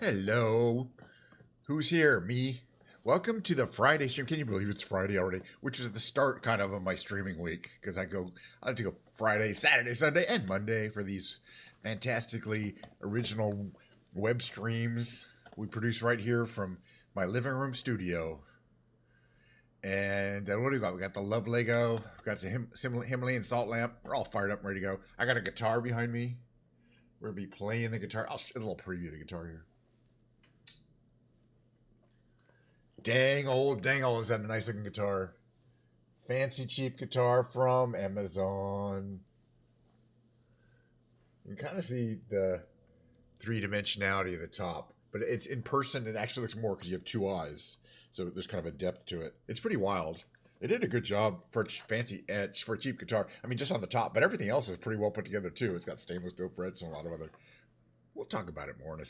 Hello. Who's here? Me. Welcome to the Friday stream. Can you believe it's Friday already? Which is the start kind of my streaming week because I like to go Friday, Saturday, Sunday, and Monday for these fantastically original web streams we produce right here from my living room studio. And what do we got? We got the Love Lego. We got the Himalayan salt lamp. We're all fired up and ready to go. I got a guitar behind me. We're gonna be playing the guitar. I'll a little preview of the guitar here. Dang old, is that a nice looking guitar? Fancy cheap guitar from Amazon. You can kind of see the three-dimensionality of the top, but it's in person. It actually looks more because you have two eyes, so there's kind of a depth to it. It's pretty wild. They did a good job for fancy edge for a cheap guitar. I mean, just on the top, but everything else is pretty well put together too. It's got stainless steel frets and a lot of other. We'll talk about it more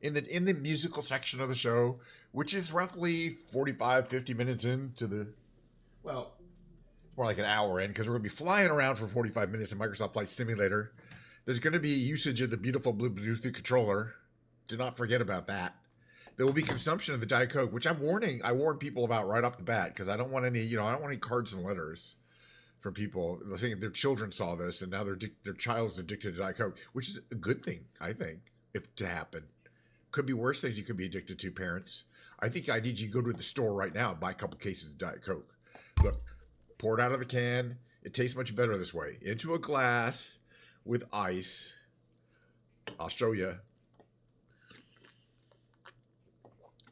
in the musical section of the show, which is roughly 45, 50 minutes into the, well, more like an hour in, because we're going to be flying around for 45 minutes in Microsoft Flight Simulator. There's going to be usage of the beautiful Bluetooth controller. Do not forget about that. There will be consumption of the Diet Coke, which I warn people about right off the bat, because I don't want any, I don't want any cards and letters from people thinking their children saw this and now their child is addicted to Diet Coke, which is a good thing, I think, if to happen. Could be worse things you could be addicted to, parents. I think I need you to go to the store right now and buy a couple cases of Diet Coke. Look, pour it out of the can. It tastes much better this way. Into a glass with ice. I'll show you.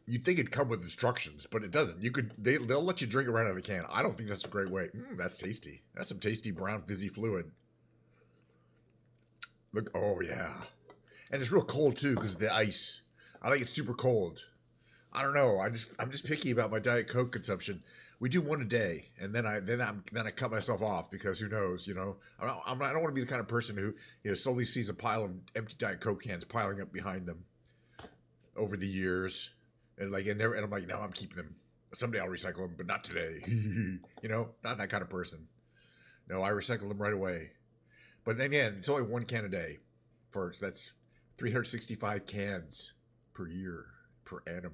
You'd think it'd come with instructions, but it doesn't. They'll let you drink it right out of the can. I don't think that's a great way. That's tasty. That's some tasty brown fizzy fluid. Look, oh yeah. And it's real cold too because of the ice. I like it super cold. I don't know. I'm just picky about my Diet Coke consumption. We do one a day, and then I cut myself off because who knows, I don't want to be the kind of person who slowly sees a pile of empty Diet Coke cans piling up behind them over the years. And I'm like, no, I'm keeping them. Someday I'll recycle them, but not today. Not that kind of person. No, I recycle them right away. But then again, it's only one can a day. That's 365 cans per year, per annum.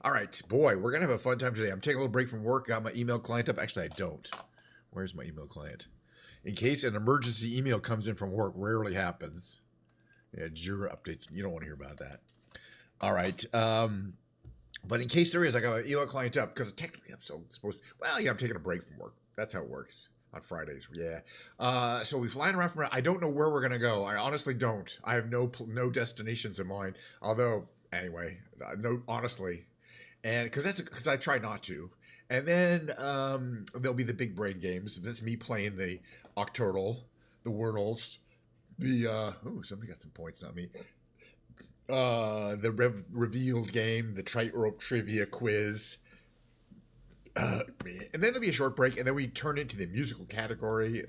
All right, boy, we're going to have a fun time today. I'm taking a little break from work. Got my email client up. Actually, I don't. Where's my email client? In case an emergency email comes in from work, rarely happens. Yeah, Jira updates. You don't want to hear about that. All right. But in case there is, I got my email client up because technically I'm still supposed to. Well, yeah, I'm taking a break from work. That's how it works on Fridays. Yeah. So we're flying around I don't know where we're going to go. I honestly don't. I have no destinations in mind. Although, anyway, no, honestly. And because I try not to. And then there'll be the big brain games. That's me playing the Octordle, the Wordles, somebody got some points, not me. The revealed game, the tightrope trivia quiz. And then there'll be a short break, and then we turn into the musical category.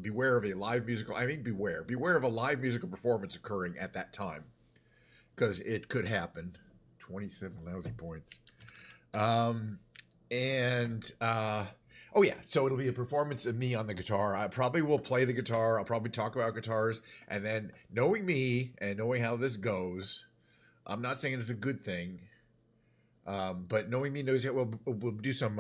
Beware of a live musical. I mean, beware of a live musical performance occurring at that time, because it could happen. 27 lousy points. Oh yeah, so it'll be a performance of me on the guitar. I probably will play the guitar. I'll probably talk about guitars, and then knowing me and knowing how this goes, I'm not saying it's a good thing, but knowing me knows that we'll do some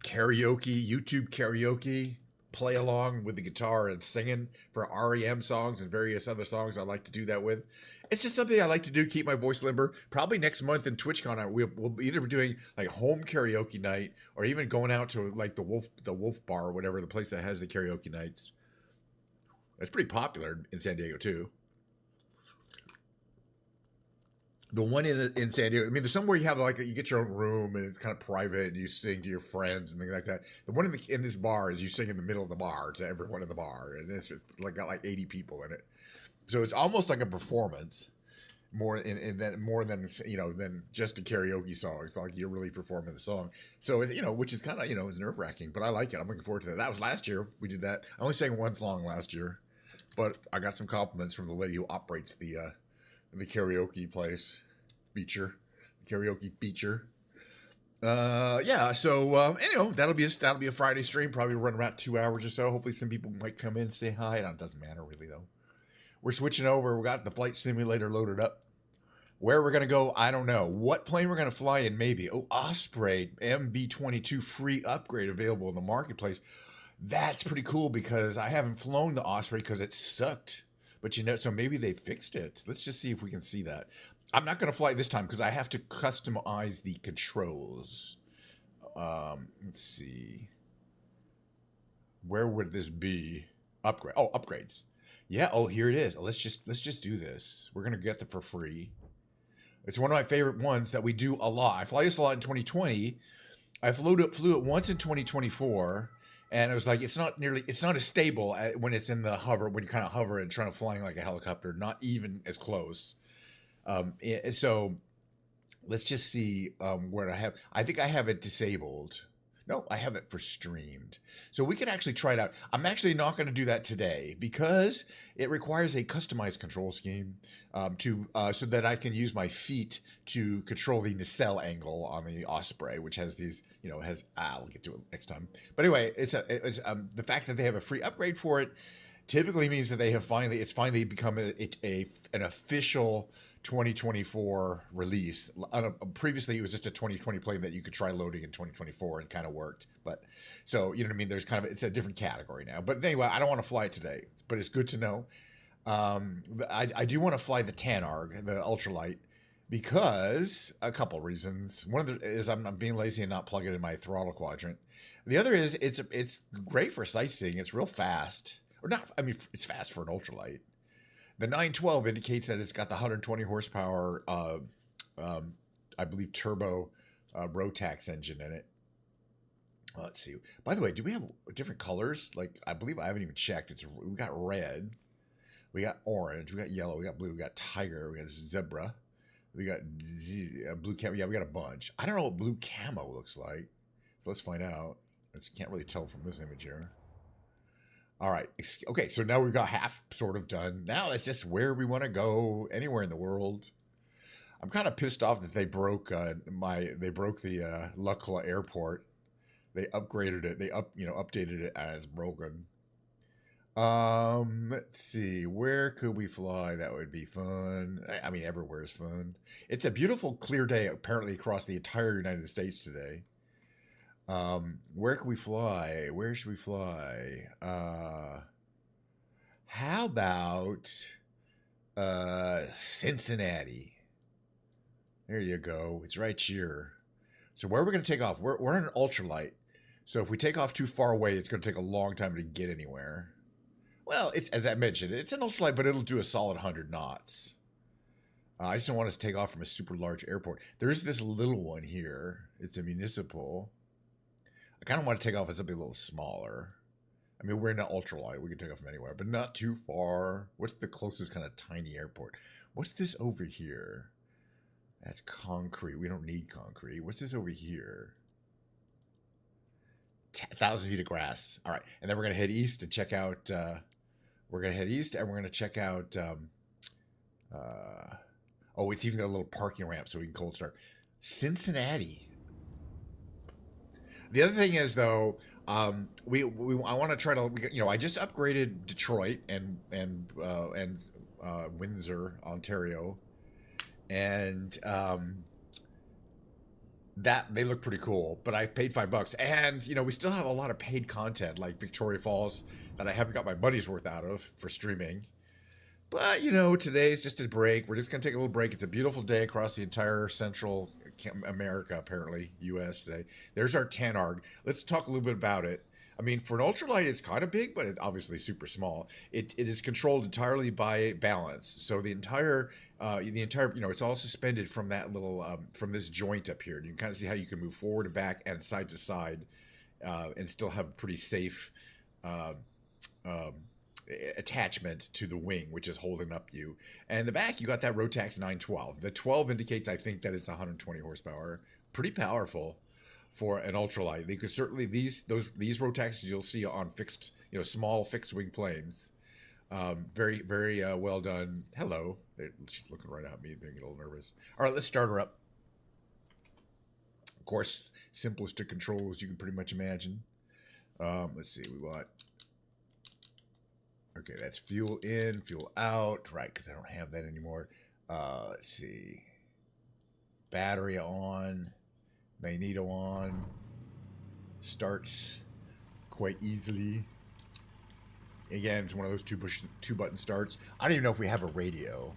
karaoke, YouTube karaoke, play along with the guitar and singing for REM songs and various other songs I like to do that with. It's just something I like to do, keep my voice limber. Probably next month in TwitchCon, we'll either be doing like home karaoke night or even going out to like the Wolf Bar or whatever, the place that has the karaoke nights. It's pretty popular in San Diego too. The one in San Diego, I mean, there's somewhere you have you get your own room and it's kind of private and you sing to your friends and things like that. The one in this bar is you sing in the middle of the bar to everyone in the bar, and it's got 80 people in it. So it's almost like a performance, more than just a karaoke song. It's like you're really performing the song. So which is kind of it's nerve wracking, but I like it. I'm looking forward to that. That was last year we did that. I only sang one song last year, but I got some compliments from the lady who operates the karaoke place, karaoke feature. So that'll be a Friday stream. Probably run about 2 hours or so. Hopefully some people might come in, say hi. It doesn't matter really though. We're switching over. We got the flight simulator loaded up. Where we're gonna go, I don't know. What plane we're gonna fly in, maybe. Oh, Osprey MV-22 free upgrade available in the marketplace. That's pretty cool because I haven't flown the Osprey because it sucked. But you know, so maybe they fixed it. Let's just see if we can see that. I'm not gonna fly it this time because I have to customize the controls. Let's see. Where would this be? Upgrade. Oh, upgrades. Yeah. Oh, here it is. Let's just do this. We're gonna get it for free. It's one of my favorite ones that we do a lot. I fly this a lot in 2020. I flew it once in 2024, and it was like it's not as stable when it's in the hover, when you kind of hover and trying to flying like a helicopter, not even as close. So let's just see where I have. I think I have it disabled. No, I have it for streamed. So we can actually try it out. I'm actually not going to do that today because it requires a customized control scheme so that I can use my feet to control the nacelle angle on the Osprey, which has these, I'll get to it next time. But anyway, it's the fact that they have a free upgrade for it typically means that it's finally become an official 2024 release. Previously, it was just a 2020 plane that you could try loading in 2024 and kind of worked. But so, you know what I mean? There's it's a different category now. But anyway, I don't want to fly it today, but it's good to know. I do want to fly the Tanarg, the ultralight, because a couple reasons. One of them is I'm being lazy and not plug it in my throttle quadrant. The other is it's great for sightseeing. It's real fast. Or not, I mean, it's fast for an ultralight. The 912 indicates that it's got the 120 horsepower, I believe, turbo Rotax engine in it. Let's see. By the way, do we have different colors? Like, I believe I haven't even checked. We got red, we got orange, we got yellow, we got blue, we got tiger, we got zebra, we got blue camo. Yeah, we got a bunch. I don't know what blue camo looks like. So let's find out. I can't really tell from this image here. All right. Okay, so now we've got half sort of done. Now it's just where we want to go, anywhere in the world. I'm kind of pissed off that they broke the Lukla airport. They upgraded it. They updated it as broken. Let's see. Where could we fly? That would be fun. I mean, everywhere is fun. It's a beautiful, clear day apparently across the entire United States today. Where can we fly? Where should we fly? How about Cincinnati? There you go. It's right here. So where are we going to take off? We're in an ultralight. So if we take off too far away, it's going to take a long time to get anywhere. Well, it's, as I mentioned, it's an ultralight, but it'll do a solid 100 knots. I just don't want us to take off from a super large airport. There is this little one here. It's a municipal. I kind of want to take off at something a little smaller. I mean, we're in an ultralight. We can take off from anywhere, but not too far. What's the closest kind of tiny airport? What's this over here? That's concrete. We don't need concrete. What's this over here? 1,000 feet of grass. All right. And then we're going to head east and check out... we're going to head east and we're going to check out... oh, it's even got a little parking ramp so we can cold start. Cincinnati. The other thing is, though, I want to try to, I just upgraded Detroit and Windsor, Ontario, and that they look pretty cool. But I paid $5, and we still have a lot of paid content like Victoria Falls that I haven't got my money's worth out of for streaming. But today is just a break. We're just gonna take a little break. It's a beautiful day across the entire Central America, apparently, U.S. today. There's our Tanarg. Let's talk a little bit about it. I mean, for an ultralight, it's kind of big, but it's obviously super small. It is controlled entirely by balance. So the entire, it's all suspended from that little, from this joint up here. You can kind of see how you can move forward and back and side to side, and still have a pretty safe attachment to the wing, which is holding up you. And in the back, you got that Rotax 912. The 12 indicates, I think, that it's 120 horsepower. Pretty powerful for an ultralight. They could certainly, these Rotaxes you'll see on fixed, small fixed wing planes. Very, very well done. Hello. She's looking right at me, being a little nervous. All right, let's start her up. Of course, simplest to control as you can pretty much imagine. Let's see, we want... Okay, that's fuel in, fuel out, right, because I don't have that anymore. Let's see. Battery on. Magneto on. Starts quite easily. Again, it's one of those two button starts. I don't even know if we have a radio.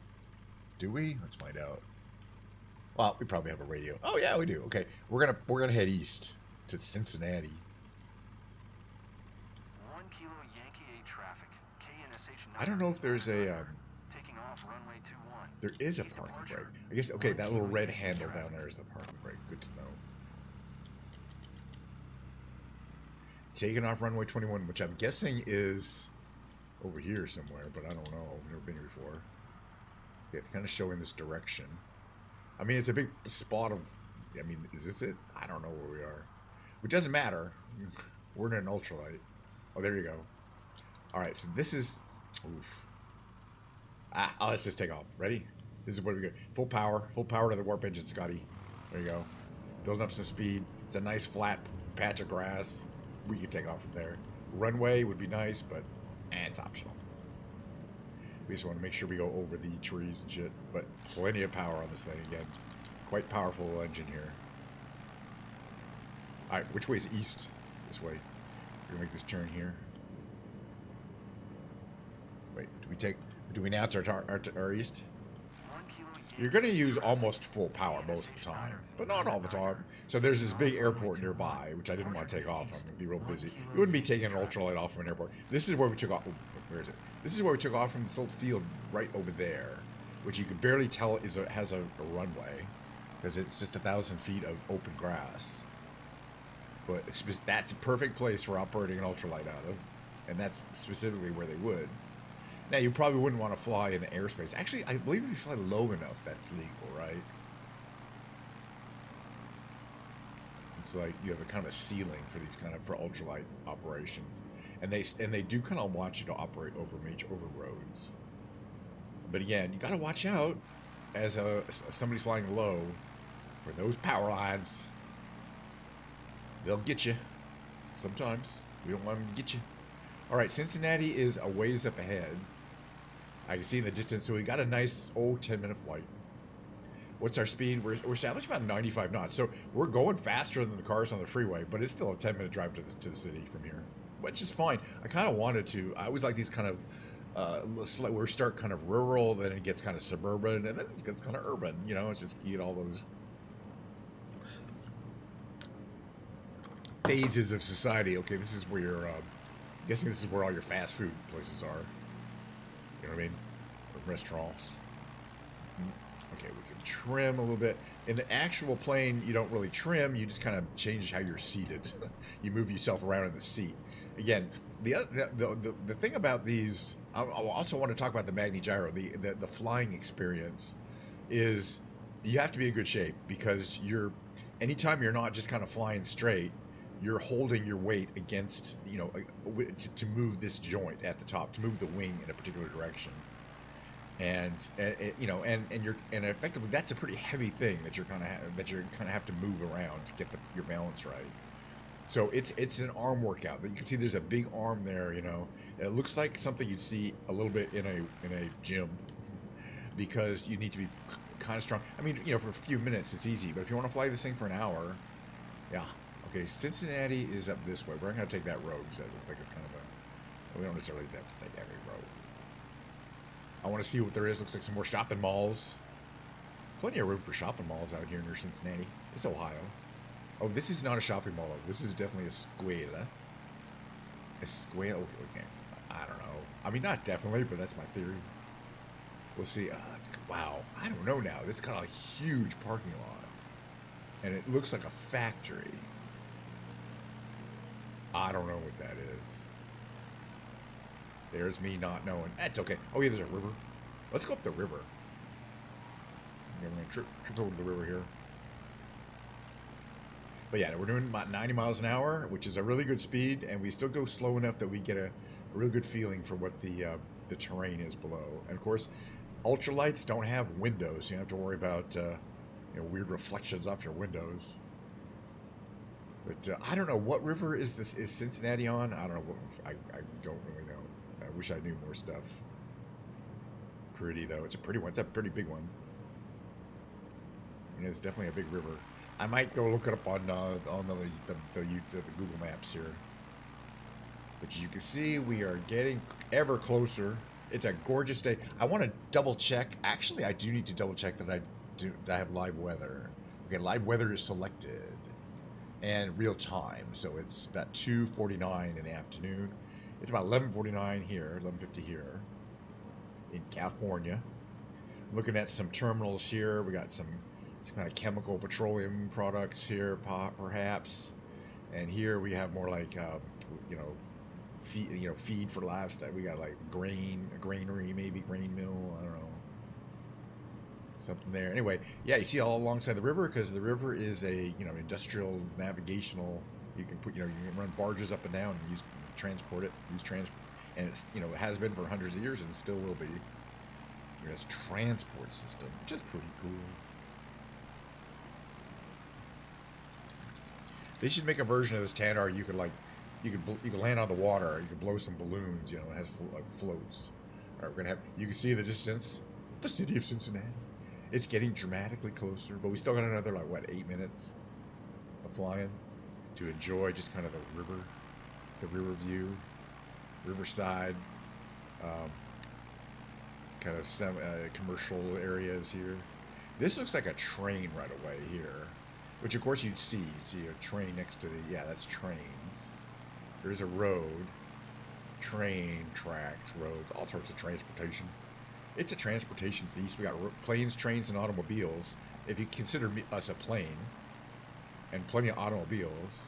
Do we? Let's find out. Well, we probably have a radio. Oh yeah, we do. Okay, we're gonna head east to Cincinnati. 1 Kilo Yankee 8 traffic. KNSH. I don't know if there's a taking off runway 21. there is a parking brake. I guess okay, that little red handle down there is the parking brake. Good to know. Taking off runway 21, which I'm guessing is over here somewhere, but I don't know. I've never been here before. Okay, it's kind of showing this direction. I mean, it's a big spot of... I mean, is this it? I don't know where we are. Which doesn't matter. We're in an ultralight. Oh, there you go. All right, so this is... Oof. Let's just take off. Ready? This is what we got. Full power. Full power to the warp engine, Scotty. There you go. Building up some speed. It's a nice flat patch of grass. We could take off from there. Runway would be nice, but it's optional. We just want to make sure we go over the trees and shit. But plenty of power on this thing again. Quite powerful engine here. Alright, which way is east? This way. We're gonna make this turn here. Wait, do we announce our east? You're going to use almost full power most of the time, but not all the time. So there's this big airport nearby, which I didn't want to take off. I'm going to be real busy. You wouldn't be taking an ultralight off from an airport. This is where we took off. Where is it? This is where we took off from this little field right over there, which you can barely tell has a runway because it's just 1,000 feet of open grass. But that's a perfect place for operating an ultralight out of, and that's specifically where they would. Now, you probably wouldn't want to fly in the airspace. Actually, I believe if you fly low enough, that's legal, right? It's like you have a kind of a ceiling for these kind of ultralight operations, and they do kind of want you to operate over roads. But again, you got to watch out as somebody's flying low for those power lines. They'll get you sometimes. We don't want them to get you. All right, Cincinnati is a ways up ahead. I can see in the distance, so we got a nice, 10-minute flight. What's our speed? We're established about 95 knots, so we're going faster than the cars on the freeway, but it's still a 10-minute drive to the city from here, which is fine. I kind of wanted to. I always like these kind of, we start kind of rural, then it gets kind of suburban, and then it gets kind of urban. You know, it's just you get all those phases of society. Okay, this is where you're... I'm guessing this is where all your fast food places are. You know what I mean? Or restaurants. Okay, we can trim a little bit. In the actual plane, you don't really trim. You just kind of change how you're seated. You move yourself around in the seat. Again, the thing about these, I also want to talk about the Magni Gyro. The flying experience is you have to be in good shape because anytime you're not just kind of flying straight, you're holding your weight against, to move this joint at the top, to move the wing in a particular direction, and effectively that's a pretty heavy thing that you're kind of have to move around to get your balance right. So it's an arm workout. But you can see there's a big arm there. It looks like something you'd see a little bit in a gym, because you need to be kind of strong. I mean, for a few minutes it's easy, but if you want to fly this thing for an hour, yeah. Okay, Cincinnati is up this way. We're going to take that road because that looks like it's kind of we don't necessarily have to take every road. I want to see what there is. Looks like some more shopping malls. Plenty of room for shopping malls out here near Cincinnati. It's Ohio. Oh, this is not a shopping mall. This is definitely a square. A square? Okay. I don't know. I mean, not definitely, but that's my theory. We'll see. Wow. I don't know now. This is kind of a huge parking lot. And it looks like a factory. I don't know what that is. There's me not knowing. That's okay. Oh, yeah, there's a river. Let's go up the river. I'm going to trip over the river here. But yeah, we're doing about 90 miles an hour, which is a really good speed, and we still go slow enough that we get a real good feeling for what the terrain is below. And of course, ultralights don't have windows, so you don't have to worry about weird reflections off your windows. But I don't know, what river is Cincinnati on? I don't know. I don't really know. I wish I knew more stuff. pretty, though. It's a pretty one. It's a pretty big one. And it's definitely a big river. I might go look it up on the Google Maps here. But you can see we are getting ever closer. It's a gorgeous day. I want to double check. Actually, I do need to double check that I have live weather. Okay, live weather is selected and real time. So it's about 2:49 in the afternoon. It's about 11:49 here, 11:50 here in California. Looking at some terminals here. We got some kind of chemical petroleum products here, perhaps. And here we have more like feed for livestock. We got like a granary, maybe grain mill. I don't know, something there. Anyway, yeah, you see all alongside the river because the river is a industrial navigational. You can put you can run barges up and down and transport it. And it's it has been for hundreds of years and still will be. It's a transport system, which is pretty cool. They should make a version of this Tanner. You could land on the water. You could blow some balloons. It has floats. All right, we're gonna have. You can see the distance. The city of Cincinnati. It's getting dramatically closer, but we still got another 8 minutes of flying to enjoy just kind of the river view, riverside, kind of commercial areas here. This looks like a train right away here. Which, of course, you'd see. You'd see a train next to that's trains. There's a road, train tracks, roads, all sorts of transportation. It's a transportation feast. We got planes, trains, and automobiles. If you consider us a plane, and plenty of automobiles.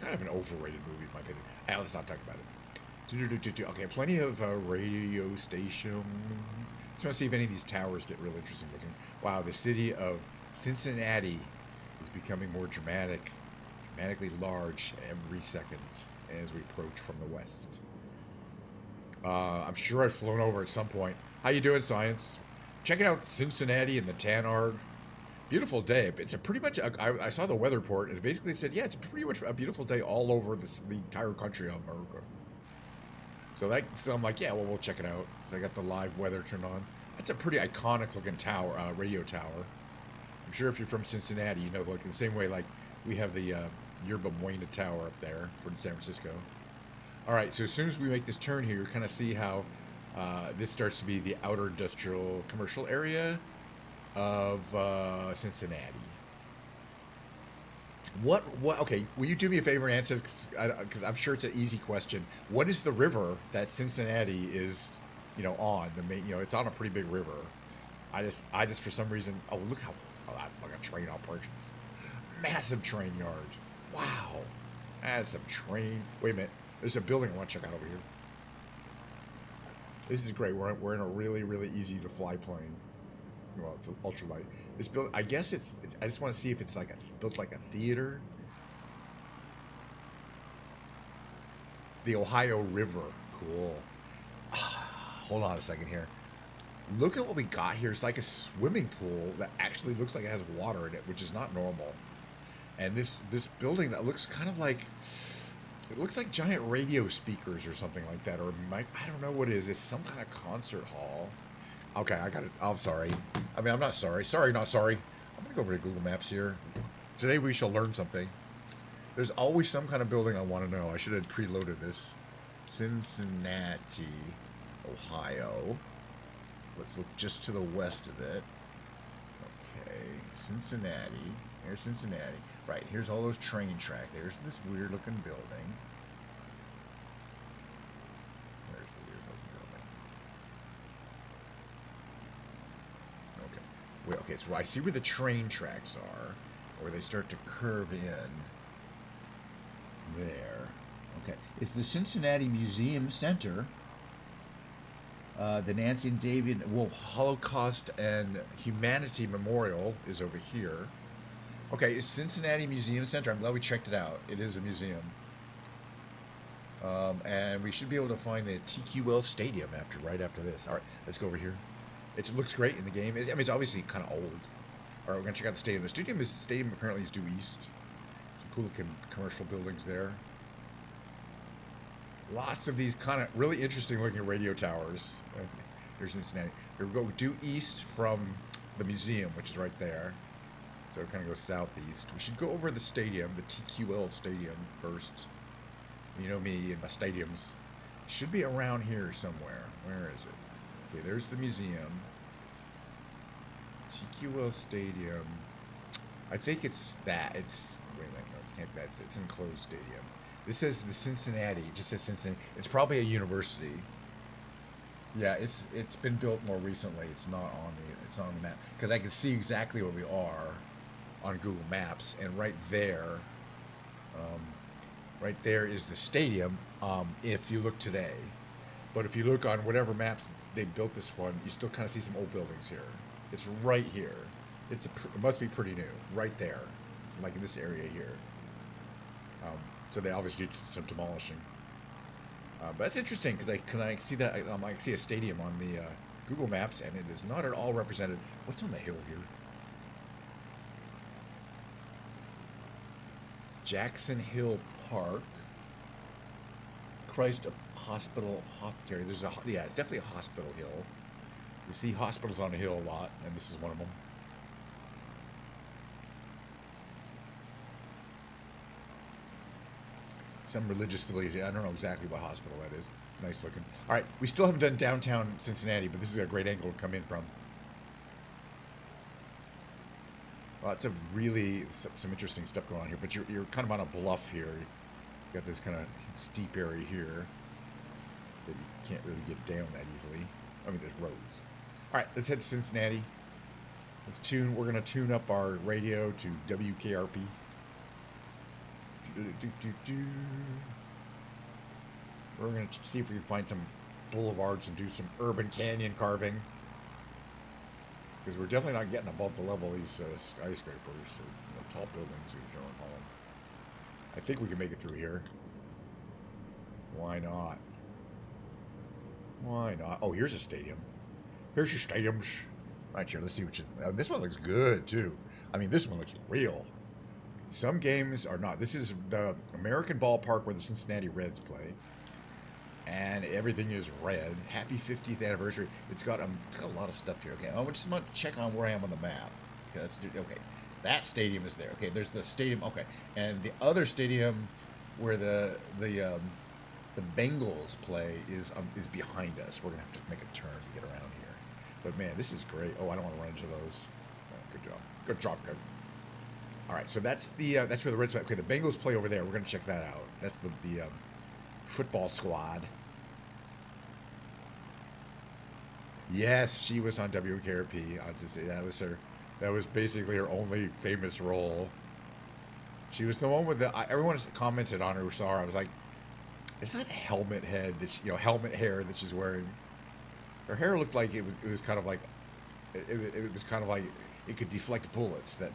Kind of an overrated movie, in my opinion. Let's not talk about it. Okay, plenty of radio stations. Just want to see if any of these towers get real interesting looking. Wow, the city of Cincinnati is becoming more dramatically large every second as we approach from the west. I'm sure I've flown over at some point. How you doing, science? Checking out Cincinnati and the Tanarg. Beautiful day. It's a pretty much. I saw the weather report and it basically said, yeah, it's pretty much a beautiful day all over the entire country of America. So I'm like, yeah, well, we'll check it out. So I got the live weather turned on. That's a pretty iconic looking tower, radio tower. I'm sure if you're from Cincinnati, like in the same way, like we have the Yerba Buena Tower up there from San Francisco. All right, so as soon as we make this turn here, you kind of see how this starts to be the outer industrial commercial area of Cincinnati. Okay, will you do me a favor and answer, because I'm sure it's an easy question. What is the river that Cincinnati is, on? The main, it's on a pretty big river. I just for some reason, look how, like a train operations. Massive train yard. Wow. That's some train. Wait a minute. There's a building I want to check out over here. This is great. We're in a really, really easy to fly plane. Well, it's ultralight. This build, I guess I just want to see if it's built like a theater. The Ohio River. Cool. Hold on a second here. Look at what we got here. It's like a swimming pool that actually looks like it has water in it, which is not normal. And this building that looks kind of like, it looks like giant radio speakers or something like that, or I don't know what it is. It's some kind of concert hall. Okay, I got it. I'm sorry. I mean, I'm not sorry. Sorry, not sorry. I'm going to go over to Google Maps here. Today we shall learn something. There's always some kind of building I want to know. I should have preloaded this. Cincinnati, Ohio. Let's look just to the west of it. Okay, Cincinnati. Here's Cincinnati. Right, here's all those train tracks. There's this weird-looking building. There's the weird-looking building. Okay. Wait, okay, so I see where the train tracks are, where they start to curve in. There. Okay. It's the Cincinnati Museum Center. The Nancy and David Holocaust and Humanity Memorial is over here. Okay, it's Cincinnati Museum Center. I'm glad we checked it out. It is a museum. And we should be able to find the TQL Stadium right after this. All right, let's go over here. It looks great in the game. It's obviously kind of old. All right, we're going to check out the stadium. The stadium apparently is due east. Some cool looking commercial buildings there. Lots of these kind of really interesting looking radio towers. Here's Cincinnati. Here we go due east from the museum, which is right there. So it kind of goes southeast. We should go over the stadium, the TQL stadium first. You know me and my stadiums. Should be around here somewhere. Where is it? Okay, there's the museum. TQL Stadium. I think it's that. It's wait a minute, no, it can't be that. It's an enclosed stadium. This says the Cincinnati. It just says Cincinnati. It's probably a university. Yeah, it's been built more recently. It's not on the map because I can see exactly where we are on Google Maps, and right there is the stadium. If you look today, but if you look on whatever maps they built this one, you still kind of see some old buildings here. It's right here. It must be pretty new. Right there. It's like in this area here. So they obviously did some demolishing. But that's interesting because I see that I see a stadium on the Google Maps, and it is not at all represented. What's on the hill here? Jackson Hill Park. Christ Hospital. There's it's definitely a hospital hill. You see hospitals on a hill a lot, and this is one of them. Some religious affiliation. I don't know exactly what hospital that is. Nice looking. All right, we still haven't done downtown Cincinnati, but this is a great angle to come in from. Lots of really some interesting stuff going on here, but you're kind of on a bluff here. You got this kind of steep area here that you can't really get down that easily. I mean, there's roads. All right, let's head to Cincinnati. We're gonna tune up our radio to WKRP. We're gonna see if we can find some boulevards and do some urban canyon carving, because we're definitely not getting above the level of these skyscrapers or tall buildings, you don't call them. I think we can make it through here. Why not? Why not? Oh, here's a stadium. Here's your stadiums. Right here, let's see what this one looks good, too. I mean, this one looks real. Some games are not. This is the American ballpark where the Cincinnati Reds play. And everything is red. Happy 50th anniversary. It's got a lot of stuff here. Okay, I just want to check on where I am on the map. Okay, that stadium is there. Okay, there's the stadium. Okay, and the other stadium where the Bengals play is behind us. We're gonna have to make a turn to get around here. But man, this is great. Oh, I don't want to run into those. Good job. Good job, good. All right, so that's where the Reds play. Okay, the Bengals play over there. We're gonna check that out. That's the football squad. Yes, she was on WKRP. I was to say that was basically her only famous role. She was the one with everyone commented on her who saw her. I was like, is that a helmet head helmet hair that she's wearing? Her hair looked like it was kind of like it was kind of like it could deflect bullets that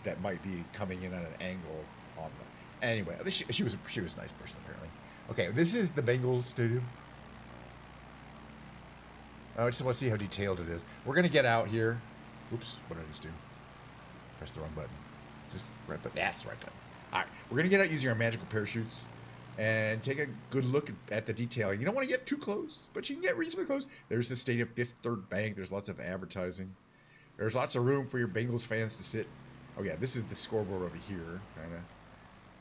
that might be coming in at an angle on them. Anyway, she was a nice person apparently. Okay, this is the Bengals stadium. I just want to see how detailed it is. We're gonna get out here. Oops, what did I just do? Press the wrong button. Just right button. That's the right button. All right, we're gonna get out using our magical parachutes and take a good look at the detailing. You don't want to get too close, but you can get reasonably close. There's the stadium, Fifth Third Bank. There's lots of advertising. There's lots of room for your Bengals fans to sit. Oh yeah, this is the scoreboard over here. Kind of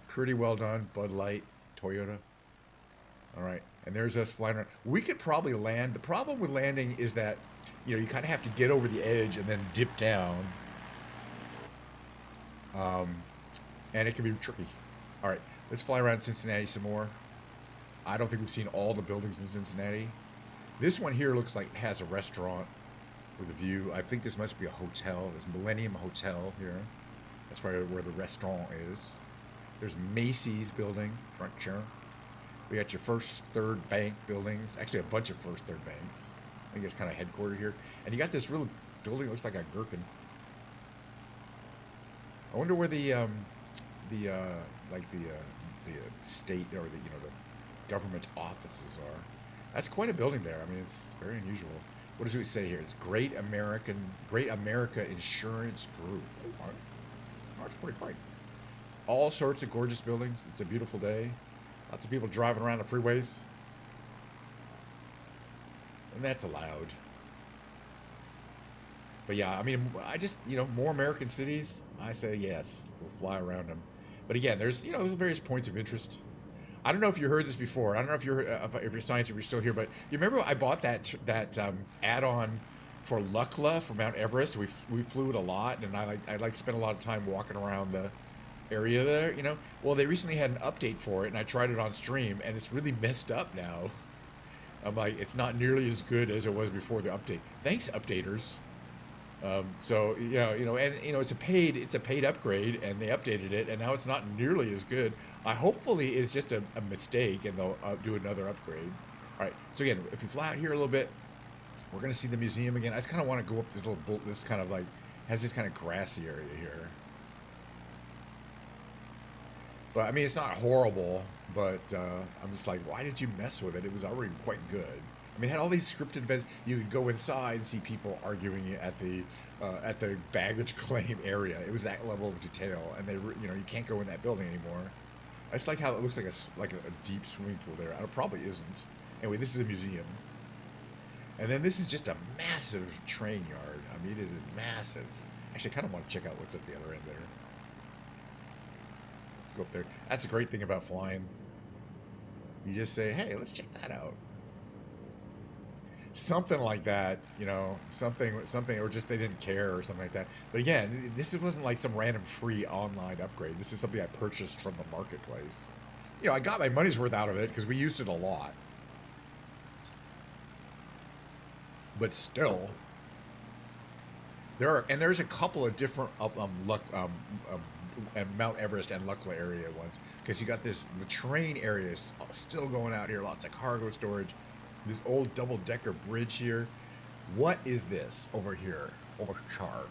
pretty well done. Bud Light, Toyota. All right, and there's us flying around. We could probably land. The problem with landing is that, you kind of have to get over the edge and then dip down. And it can be tricky. All right, let's fly around Cincinnati some more. I don't think we've seen all the buildings in Cincinnati. This one here looks like it has a restaurant with a view. I think this must be a hotel. There's Millennium Hotel here. That's probably where the restaurant is. There's Macy's building, front chair. We got your First Third Bank buildings. Actually, a bunch of First Third Banks. I think it's kind of headquartered here. And you got this real building that looks like a gherkin. I wonder where the state or the government offices are. That's quite a building there. I mean, it's very unusual. What does it say here? It's Great America Insurance Group. Oh, that's pretty great. All sorts of gorgeous buildings. It's a beautiful day. Lots of people driving around the freeways. And that's allowed. But yeah, I mean, I just, more American cities, I say yes, we'll fly around them. But again, there's various points of interest. I don't know if you heard this before. I don't know if you're science, if you're still here, but you remember I bought that add-on for Lukla for Mount Everest. We flew it a lot, and I like spent a lot of time walking around the area there. Well, they recently had an update for it, and I tried it on stream, and it's really messed up now. I'm like, it's not nearly as good as it was before the update. Thanks, updaters. So and it's a paid upgrade, and they updated it, and now it's not nearly as good. Hopefully it's just a mistake, and they'll do another upgrade. All right. So again, if we fly out here a little bit, we're gonna see the museum again. I just kind of want to go up this kind of like has this kind of grassy area here. But I mean, it's not horrible, but I'm just like, why did you mess with it? It was already quite good. I mean, it had all these scripted events. You could go inside and see people arguing at the baggage claim area. It was that level of detail, and you can't go in that building anymore. I just like how it looks like a deep swimming pool there. It probably isn't. Anyway, this is a museum, and then this is just a massive train yard. I mean, it is massive. Actually, I kind of want to check out what's at the other end there. Let's go up there. That's a great thing about flying. You just say, "Hey, let's check that out." Something like that, something, or just they didn't care or something like that. But again, this wasn't like some random free online upgrade. This is something I purchased from the marketplace. I got my money's worth out of it because we used it a lot. But still, there's a couple of different Mount Everest and Lukla area ones, because you got the train areas still going out here, lots of cargo storage. This old double-decker bridge here. What is this over here? Over chart.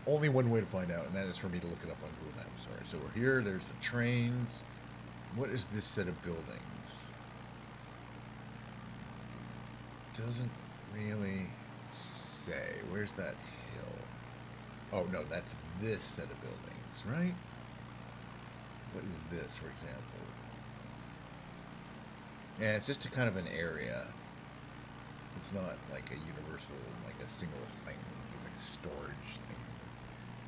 Only one way to find out, and that is for me to look it up on Google Maps. Sorry. So we're here. There's the trains. What is this set of buildings? Doesn't really say. Where's that hill? Oh, no, that's this set of buildings, right? What is this, for example? Yeah, it's just a kind of an area. It's not like a universal, like a single thing. It's like a storage thing.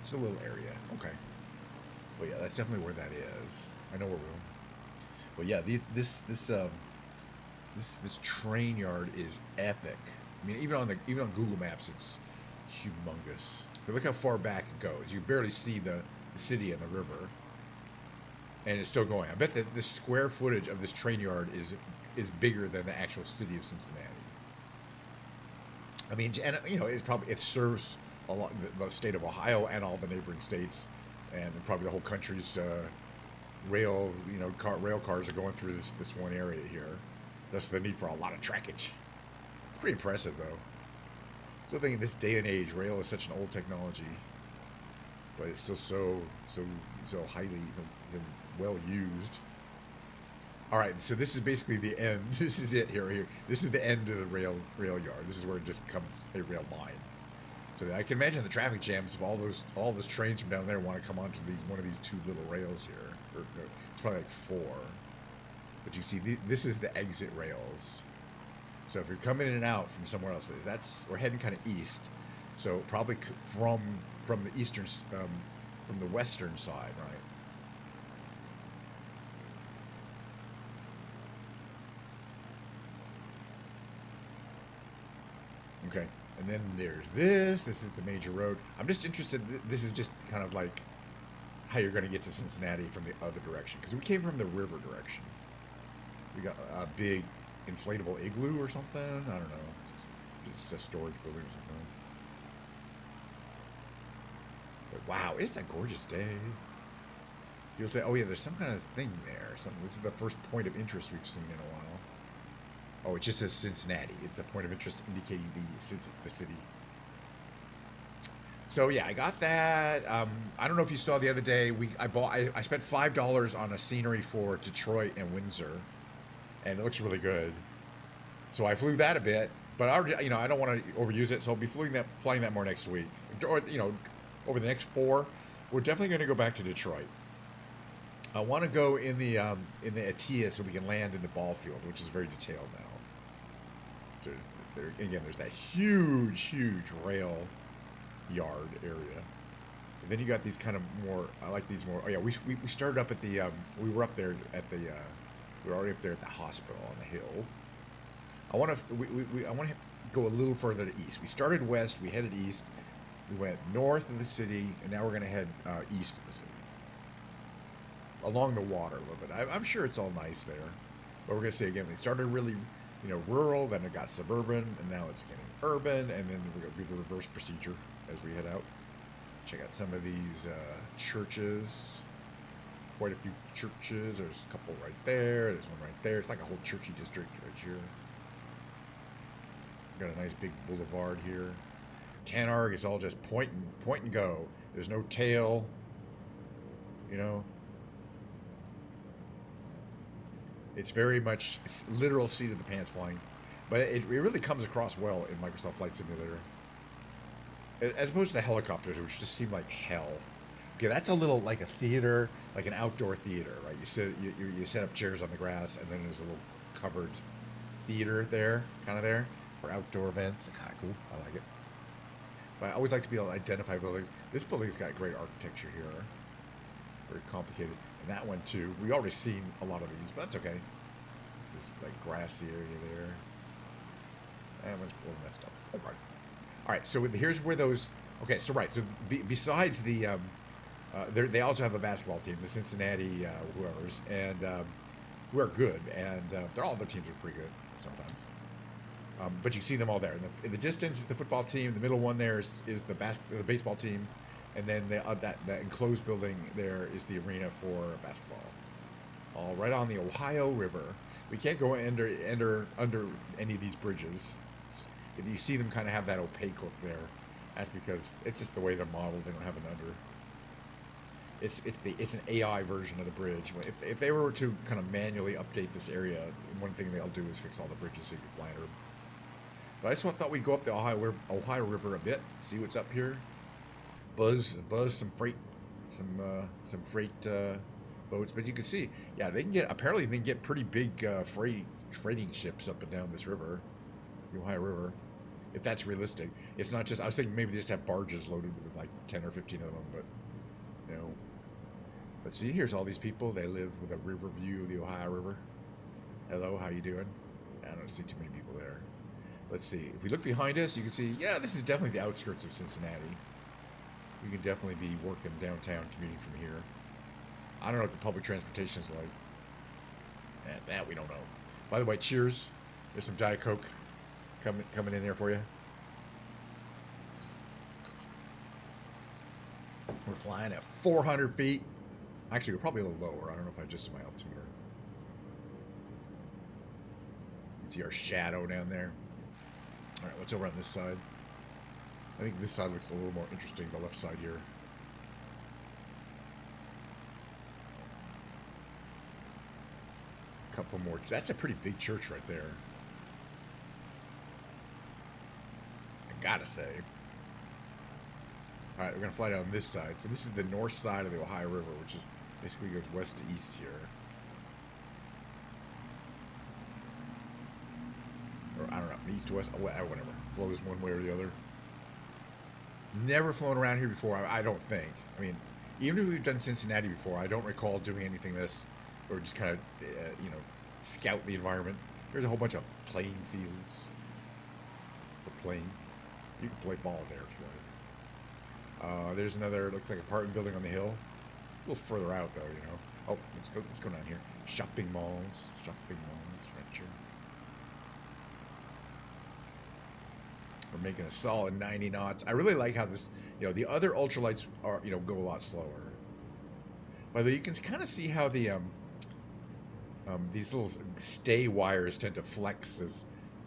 It's a little area. Okay. Well, yeah, that's definitely where that is. I know where we're going. But yeah, this train yard is epic. I mean, even on Google Maps, it's humongous. But look how far back it goes. You barely see the city and the river, and it's still going. I bet that the square footage of this train yard is bigger than the actual city of Cincinnati. I mean, and it serves a lot the state of Ohio and all the neighboring states, and probably the whole country's rail cars are going through this one area here. Thus the need for a lot of trackage. It's pretty impressive, though. So I think in this day and age, rail is such an old technology, but it's still so highly well used. All right, so this is basically the end. This is it here. This is the end of the rail yard. This is where it just becomes a rail line. So I can imagine the traffic jams if all those trains from down there want to come onto one of these two little rails here. It's probably like 4. But you see, this is the exit rails. So if you're coming in and out from somewhere else, we're heading kind of east. So probably from the eastern, from the western side, right? Okay, and then there's this. This is the major road. I'm just interested. This is just kind of like how you're going to get to Cincinnati from the other direction, because we came from the river direction. We got a big inflatable igloo or something. I don't know. It's just a storage building or something. But wow, it's a gorgeous day. You'll say, oh yeah, there's some kind of thing there. This is the first point of interest we've seen in a while. Oh, it just says Cincinnati. It's a point of interest indicating since it's the city. So yeah, I got that. I don't know if you saw the other day. I spent $5 on a scenery for Detroit and Windsor, and it looks really good. So I flew that a bit, but I don't want to overuse it. So I'll be flying that more next week, or over the next 4. We're definitely going to go back to Detroit. I want to go in the ATIA so we can land in the ball field, which is very detailed now. So there's that huge rail yard area. And then you got these kind of more. I like these more. Oh yeah, we started up at the. We were up there at the. We were already up there at the hospital on the hill. I want to. I want to go a little further to east. We started west. We headed east. We went north of the city, and now we're going to head east of the city, along the water a little bit. I'm sure it's all nice there, but we're going to say again, we started really, rural, then it got suburban, and now it's getting urban, and then we're going to do the reverse procedure as we head out. Check out some of these churches. Quite a few churches. There's a couple right there. There's one right there. It's like a whole churchy district right here. Got a nice big boulevard here. Tanarg is all just point and go. There's no tail. It's very much literal seat of the pants flying, but it really comes across well in Microsoft Flight Simulator, as opposed to the helicopters, which just seem like hell. Okay, that's a little like a theater, like an outdoor theater, right? You set up chairs on the grass, and then there's a little covered theater there, kind of there, for outdoor events. Kind of cool. I like it. But I always like to be able to identify buildings. This building's got great architecture here. Very complicated. And that one too. We already seen a lot of these, but that's okay. It's this like grassy area there. That one's a little messed up. All right. So here's where those. Okay. So right. So besides the, they also have a basketball team, the Cincinnati whoever's, and we're good. And all their teams are pretty good sometimes. But you see them all there. In the distance is the football team. The middle one there is the baseball team. And then that enclosed building there is the arena for basketball. All right on the Ohio River. We can't go under any of these bridges. If you see them kind of have that opaque look there, that's because it's just the way they're modeled. They don't have an under. It's an AI version of the bridge. If they were to kind of manually update this area, one thing they'll do is fix all the bridges so you can fly under them. But I just thought we'd go up the Ohio River a bit, see what's up here. Buzz some freight boats. But you can see, yeah, they can get pretty big freighting ships up and down this river, the Ohio River, if that's realistic. It's not just. I was thinking maybe they just have barges loaded with like 10 or 15 of them, but But see, here's all these people. They live with a river view of the Ohio River. Hello, how you doing? I don't see too many people there. Let's see. If we look behind us, you can see, yeah, this is definitely the outskirts of Cincinnati. We can definitely be working downtown, commuting from here. I don't know what the public transportation is like. That we don't know. By the way, cheers. There's some Diet Coke coming in there for you. We're flying at 400 feet. Actually, we're probably a little lower. I don't know if I adjusted my altimeter. You can see our shadow down there. All right, what's over on this side? I think this side looks a little more interesting, the left side here. A couple more. That's a pretty big church right there. I gotta say. All right, we're going to fly down this side. So this is the north side of the Ohio River, which is basically goes west to east here. Or I don't know, east to west, whatever. Flows one way or the other. Never flown around here before, I don't think. I mean, even if we've done Cincinnati before, I don't recall doing anything this, or just kind of, scout the environment. There's a whole bunch of playing fields for playing. You can play ball there if you want. There's another, looks like apartment building on the hill. A little further out though, Oh, let's go down here. Shopping malls right here. We're making a solid 90 knots. I really like how this, the other ultralights are, go a lot slower. By the way, you can kind of see how the these little stay wires tend to flex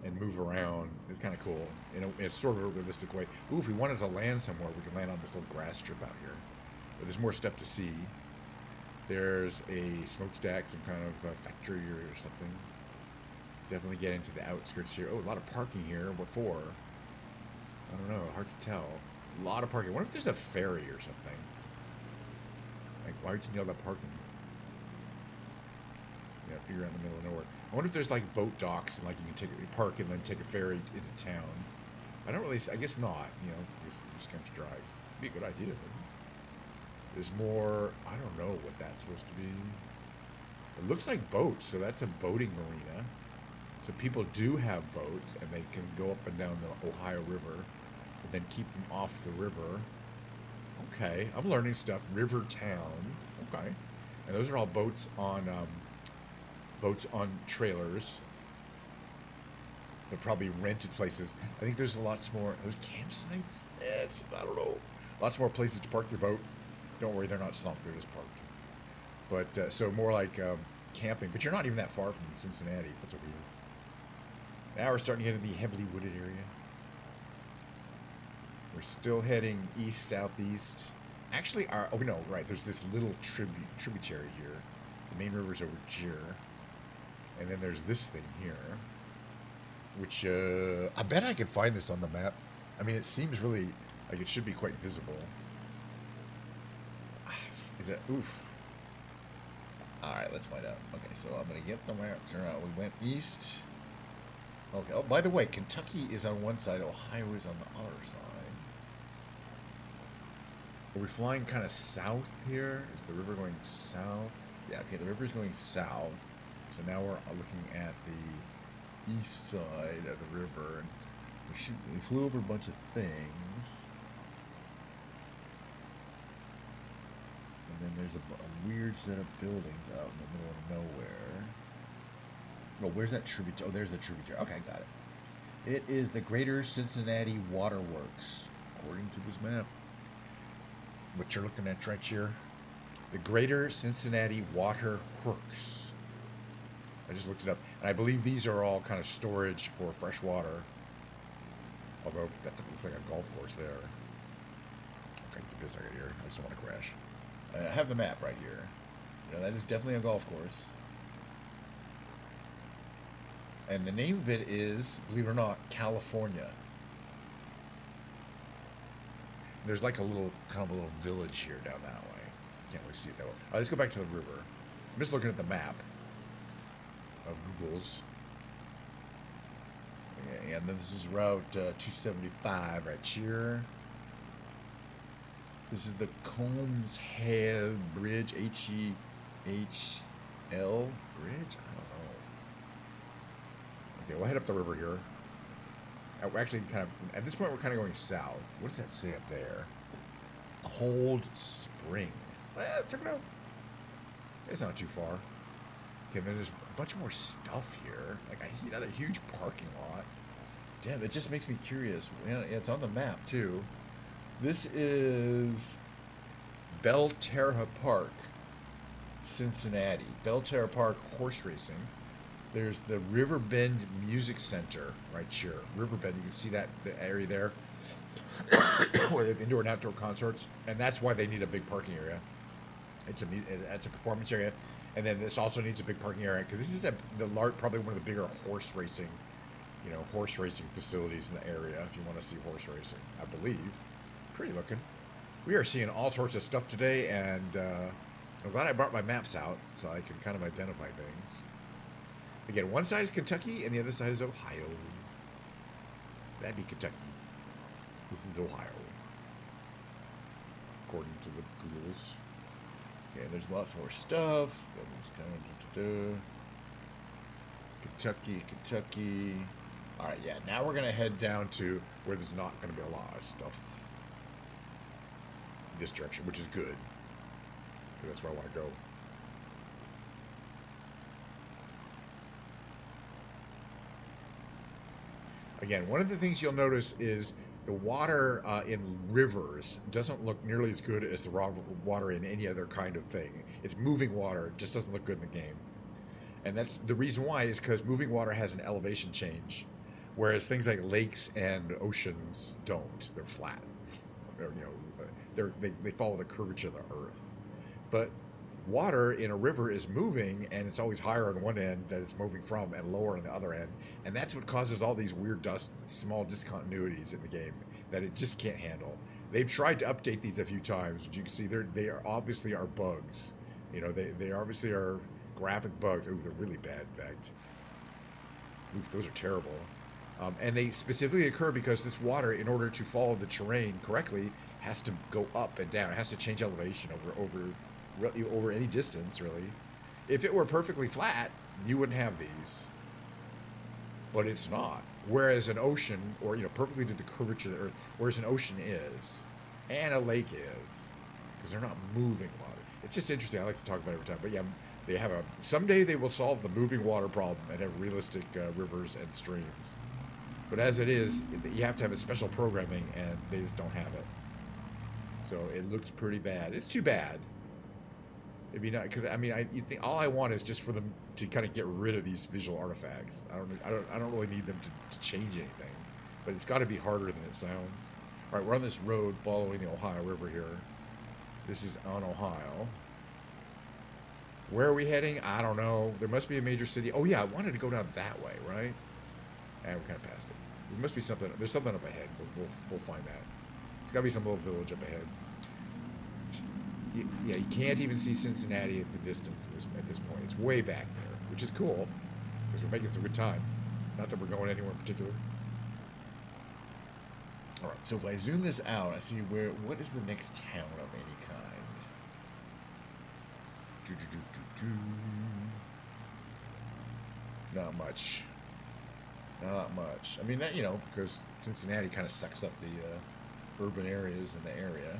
and move around. It's kind of cool in a sort of a realistic way. Ooh, if we wanted to land somewhere, we could land on this little grass strip out here. But there's more stuff to see. There's a smokestack, some kind of factory or something. Definitely get into the outskirts here. Oh, a lot of parking here. What for? I don't know. Hard to tell. A lot of parking. I wonder if there's a ferry or something. Like, why would you need all that parking? figure out in the middle of nowhere. I wonder if there's like boat docks and like you can take a park and then take a ferry into town. I don't really. I guess not. You know, you just have to drive. Be a good idea. There's more. I don't know what that's supposed to be. It looks like boats, so that's a boating marina. So people do have boats, and they can go up and down the Ohio River, and then keep them off the river. Okay, I'm learning stuff. River Town. Okay, and those are all boats on trailers. They're probably rented places. I think there's lots more. Those campsites. Yeah, I don't know. Lots more places to park your boat. Don't worry, they're not sunk. They're just parked. But so more like camping. But you're not even that far from Cincinnati. What's over here? Now we're starting to get into the heavily wooded area. We're still heading east, southeast. Actually, oh no, right. There's this little tributary here. The main river's over here, and then there's this thing here, which I bet I can find this on the map. I mean, it seems really like it should be quite visible. Is it? Oof. All right, let's find out. Okay, so I'm gonna get the map. Turn out we went east. Okay. Oh, by the way, Kentucky is on one side. Ohio is on the other side. Are we flying kind of south here? Is the river going south? Yeah, okay, the river's going south. So now we're looking at the east side of the river. And we flew over a bunch of things. And then there's a weird set of buildings out in the middle of nowhere. Oh, where's that tributary? Oh, there's the tributary. Okay, got it. It is the Greater Cincinnati Waterworks, according to this map. What you're looking at right here, the Greater Cincinnati Water Works. I just looked it up, and I believe these are all kind of storage for fresh water. Although that looks like a golf course there. Okay, give me a second here. I just don't want to crash. I have the map right here. You know, that is definitely a golf course. And the name of it is, believe it or not, California. There's like a little, kind of a little village here down that way. Can't really see it though. All right, let's go back to the river. I'm just looking at the map of Google's. Yeah, and then this is Route 275 right here. This is the Combs Head Bridge, H-E-H-L Bridge? I don't know. Okay, we'll head up the river here. We're actually kind of, at this point, we're kind of going south. What does that say up there? Cold Spring. Let's check it out. It's not too far. Okay, then there's a bunch more stuff here. Like another huge parking lot. Damn, it just makes me curious. Man, it's on the map, too. This is Belterra Park, Cincinnati. Belterra Park horse racing. There's the Riverbend Music Center right here. Riverbend, you can see that the area there where they have indoor and outdoor concerts, and that's why they need a big parking area. It's a performance area, and then this also needs a big parking area because this is probably one of the bigger horse racing facilities in the area. If you want to see horse racing, I believe. Pretty looking. We are seeing all sorts of stuff today, and I'm glad I brought my maps out so I can kind of identify things. Again, one side is Kentucky, and the other side is Ohio. That'd be Kentucky. This is Ohio, according to the Googles. Okay, there's lots more stuff. Kentucky. All right, yeah. Now we're gonna head down to where there's not gonna be a lot of stuff. This direction, which is good. That's where I want to go. Again, one of the things you'll notice is the water in rivers doesn't look nearly as good as the raw water in any other kind of thing. It's moving water. It just doesn't look good in the game. And that's the reason why is because moving water has an elevation change, whereas things like lakes and oceans don't. They're flat. They follow the curvature of the earth. But water in a river is moving, and it's always higher on one end that it's moving from and lower on the other end, and that's what causes all these weird small discontinuities in the game that it just can't handle. They've tried to update these a few times, but you can see they are obviously are bugs. You know, they obviously are graphic bugs. Ooh, they're really bad, in fact. Oof, those are terrible. And they specifically occur because this water, in order to follow the terrain correctly, has to go up and down. It has to change elevation over any distance, really. If it were perfectly flat, you wouldn't have these. But it's not. Whereas an ocean, or perfectly to the curvature of the Earth, whereas an ocean is, and a lake is, because they're not moving water. It's just interesting. I like to talk about it every time. But yeah, they have someday they will solve the moving water problem and have realistic rivers and streams. But as it is, you have to have a special programming, and they just don't have it. So it looks pretty bad. It's too bad. It'd be nice because you think all I want is just for them to kind of get rid of these visual artifacts. I don't really need them to change anything, but it's got to be harder than it sounds. All right, we're on this road following the Ohio River here. This is on Ohio. Where are we heading? I don't know. There must be a major city. Oh yeah, I wanted to go down that way, right? And we kind of passed it. There must be something. There's something up ahead. We'll find that. There's got to be some little village up ahead. Yeah, you can't even see Cincinnati at the distance at this point. It's way back there, which is cool because we're making some good time. Not that we're going anywhere in particular. All right, so if I zoom this out, I see what is the next town of any kind. Not much. Not much. I mean, that because Cincinnati kind of sucks up the urban areas in the area.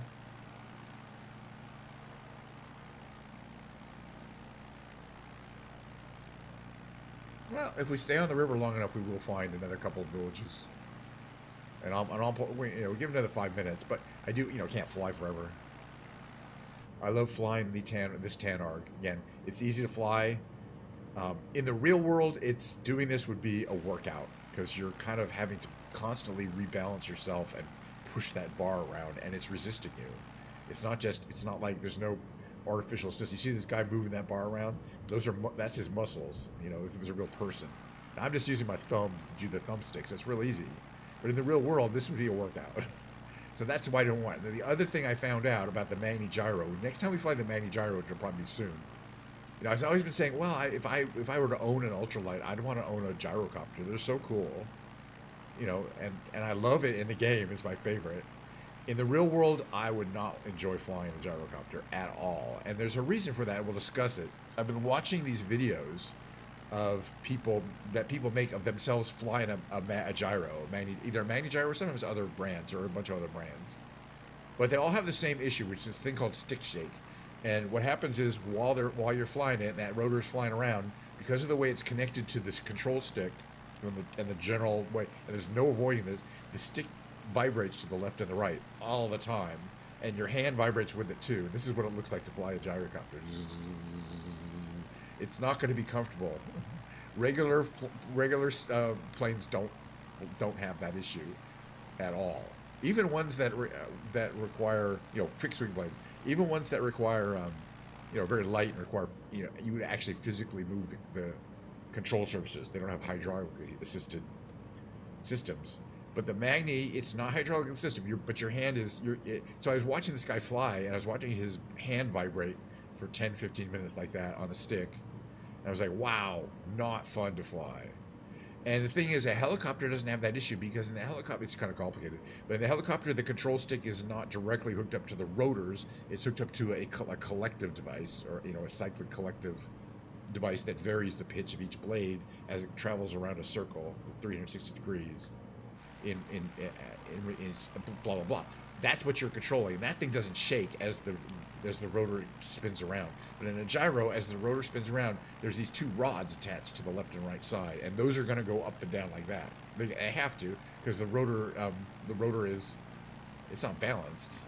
Well, if we stay on the river long enough, we will find another couple of villages. And we'll give it another 5 minutes, but I do, can't fly forever. I love flying this Tanarg. Again, it's easy to fly. In the real world, doing this would be a workout because you're kind of having to constantly rebalance yourself and push that bar around, and it's resisting you. It's not like there's no artificial system. You see this guy moving that bar around? That's his muscles. If it was a real person. Now, I'm just using my thumb to do the thumbsticks. It's real easy. But in the real world, this would be a workout. So that's why I don't want it. Now, the other thing I found out about the Magni Gyro, next time we fly the Magni Gyro, which will probably be soon. I've always been saying, well, if I were to own an ultralight, I'd want to own a gyrocopter. They're so cool. And I love it in the game. It's my favorite. In the real world, I would not enjoy flying a gyrocopter at all. And there's a reason for that. We'll discuss it. I've been watching these videos of people make of themselves flying a gyro, either a Magni Gyro or sometimes other brands or a bunch of other brands. But they all have the same issue, which is this thing called stick shake. And what happens is while you're flying it, and that rotor is flying around, because of the way it's connected to this control stick and the general way, and there's no avoiding this, the stick vibrates to the left and the right all the time, and your hand vibrates with it too. This is what it looks like to fly a gyrocopter. It's not going to be comfortable. Regular planes don't have that issue at all. Even ones that require fixed wing planes, even ones that require very light and require you would actually physically move the control surfaces. They don't have hydraulically assisted systems. But the Magni, it's not hydraulic system. But your hand is. So I was watching this guy fly, and I was watching his hand vibrate for 10, 15 minutes like that on the stick. And I was like, wow, not fun to fly. And the thing is, a helicopter doesn't have that issue because in the helicopter, it's kind of complicated. But in the helicopter, the control stick is not directly hooked up to the rotors. It's hooked up to a collective device, or a cyclic collective device that varies the pitch of each blade as it travels around a circle, 360 degrees. In blah blah blah. That's what you're controlling. That thing doesn't shake as the rotor spins around. But in a gyro, as the rotor spins around, there's these two rods attached to the left and right side, and those are going to go up and down like that. They have to, because the rotor is, it's not balanced,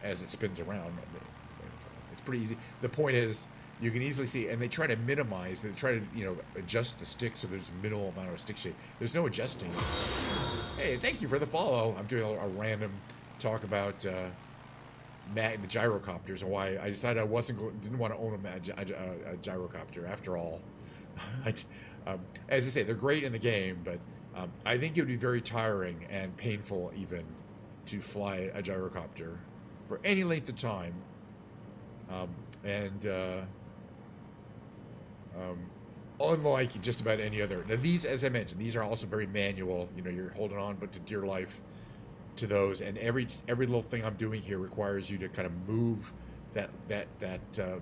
as it spins around. It's pretty easy. The point is, you can easily see, and they try to minimize. They try to adjust the stick so there's minimal amount of stick shake. There's no adjusting. Hey, thank you for the follow. I'm doing a random talk about the gyrocopters and why I decided I didn't want to own a gyrocopter. After all, as I say, they're great in the game, but I think it would be very tiring and painful even to fly a gyrocopter for any length of time. Unlike just about any other. Now these, as I mentioned, these are also very manual. You know, you're holding on, but to dear life to those, and every little thing I'm doing here requires you to kind of move that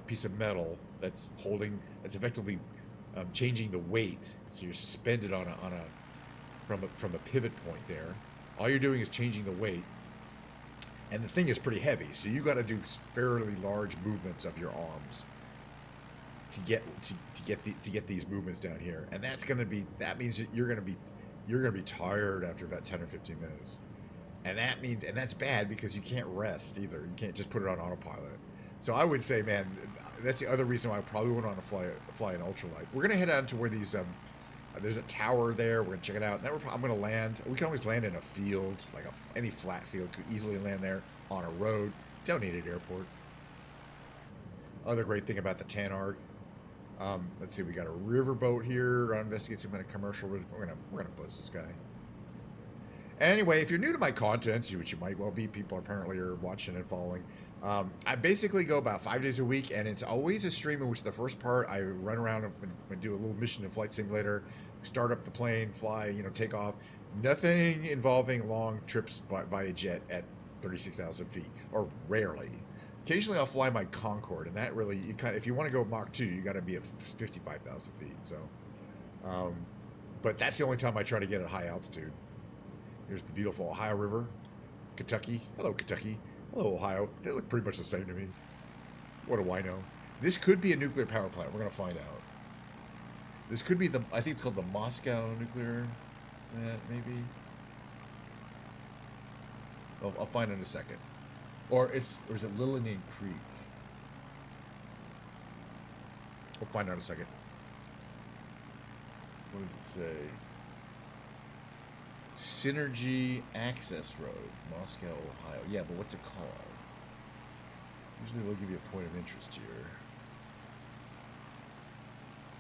piece of metal that's effectively changing the weight. So you're suspended on a from a pivot point there. All you're doing is changing the weight, and the thing is pretty heavy. So you got to do fairly large movements of your arms to get these movements down here, and that means that you're gonna be tired after about 10 or 15 minutes. And that's bad because you can't rest either. You can't just put it on autopilot. So I would say, man, that's the other reason why I probably wouldn't want to fly an ultralight. We're gonna head out to where these there's a tower there. We're gonna check it out. And then I'm gonna land. We can always land in a field, like any flat field. Could easily land there on a road. Don't need an airport. Other great thing about the Tanarg. Let's see. We got a riverboat here. I'll investigate some kind of commercial. We're gonna buzz this guy. Anyway, if you're new to my content, which you might well be, people apparently are watching and following. I basically go about 5 days a week, and it's always a stream in which the first part I run around and do a little mission in Flight Simulator, start up the plane, fly, take off. Nothing involving long trips via jet at 36,000 feet, or rarely. Occasionally, I'll fly my Concorde, and that really, if you want to go Mach 2, you got to be at 55,000 feet. So, but that's the only time I try to get at high altitude. Here's the beautiful Ohio River, Kentucky. Hello, Kentucky. Hello, Ohio. They look pretty much the same to me. What do I know? This could be a nuclear power plant. We're going to find out. This could be I think it's called the Moscow nuclear plant, maybe. I'll find in a second. Or is it Lillian Creek? We'll find out in a second. What does it say? Synergy Access Road, Moscow, Ohio. Yeah, but what's it called? Usually they'll give you a point of interest here.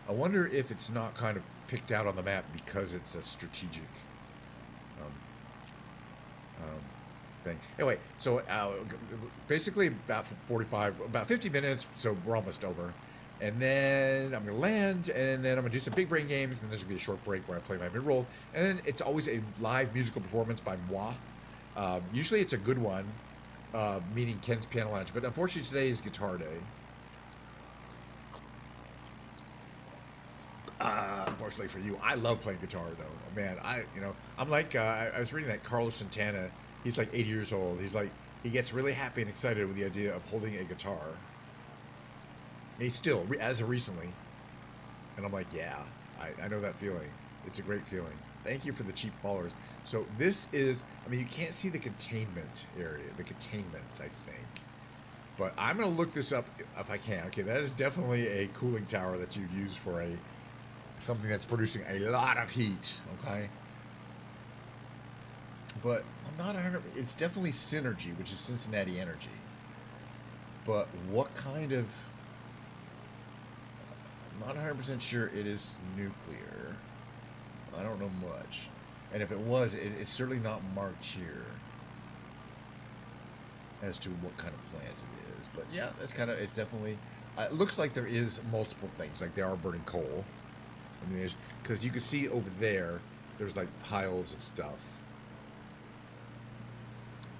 I wonder if it's not kind of picked out on the map because it's a strategic thing. Anyway, so basically about 50 minutes, so we're almost over. And then I'm going to land, and then I'm going to do some big brain games, and there's going to be a short break where I play my mid-roll. And then it's always a live musical performance by moi. Usually it's a good one, meaning Ken's Piano Lounge, but unfortunately today is guitar day. Unfortunately for you, I love playing guitar, though. Man, I'm like, I was reading that Carlos Santana, he's like 80 years old. He gets really happy and excited with the idea of holding a guitar. He's still, as of recently. And I'm like, yeah, I know that feeling. It's a great feeling. Thank you for the cheap followers. So this is, you can't see the containment area, the containments, I think. But I'm going to look this up if I can. Okay, that is definitely a cooling tower that you use for something that's producing a lot of heat, okay? But I'm not 100%, it's definitely Synergy, which is Cincinnati Energy. But what kind of... I'm not 100% sure it is nuclear. I don't know much. And if it was, it's certainly not marked here as to what kind of plant it is. But yeah, it's definitely, it looks like there is multiple things. Like they are burning coal. Because you can see over there's like piles of stuff.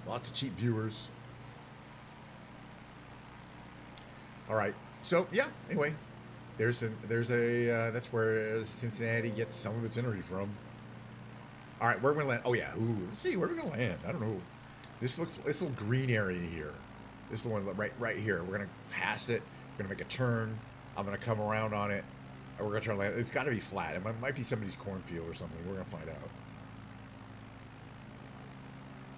Lots of cheap viewers. All right. So yeah, anyway. That's where Cincinnati gets some of its energy from. All right, where are we gonna land? Oh yeah, let's see where we're gonna land. I don't know. This little green area here. This is the one right here. We're gonna pass it. We're gonna make a turn. I'm gonna come around on it, and we're gonna try to land. It's got to be flat. It might be somebody's cornfield or something. We're gonna find out.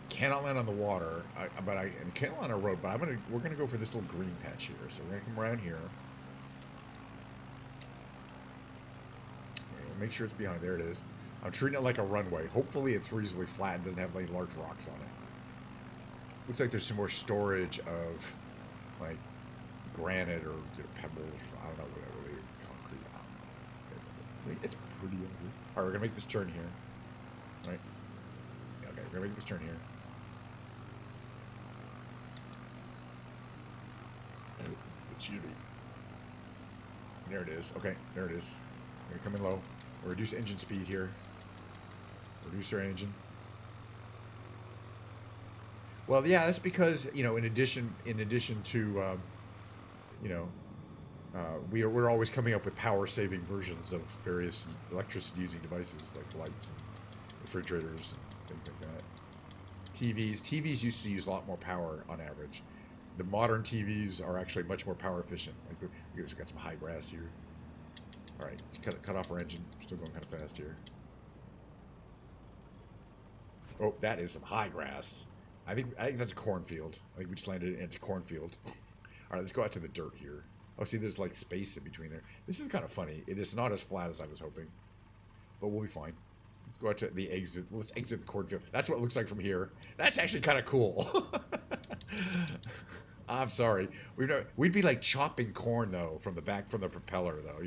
Cannot land on the water, and can't land on a road. But we're gonna go for this little green patch here. So we're gonna come around here. Make sure it's behind. There it is. I'm treating it like a runway. Hopefully it's reasonably flat and doesn't have any large rocks on it. Looks like there's some more storage of like granite or pebbles. I don't know what really concrete. It's pretty under. All right, we're gonna make this turn here. All right. Okay, we're gonna make this turn here. Excuse me. There it is. Okay, there it is. We're gonna come in low. We'll reduce engine speed here. Reduce our engine. Well, yeah, that's because in addition to we're always coming up with power saving versions of various electricity using devices like lights and refrigerators and things like that. TVs used to use a lot more power on average. The modern TVs are actually much more power efficient. Like, look at this, we got some high grass here. All right, cut off our engine. We're still going kind of fast here. Oh, that is some high grass. I think that's a cornfield. I think we just landed into a cornfield. All right, let's go out to the dirt here. Oh, see, there's like space in between there. This is kind of funny. It is not as flat as I was hoping, but we'll be fine. Let's go out to the exit. Let's exit the cornfield. That's what it looks like from here. That's actually kind of cool. I'm sorry. We'd be like chopping corn though from the back from the propeller though.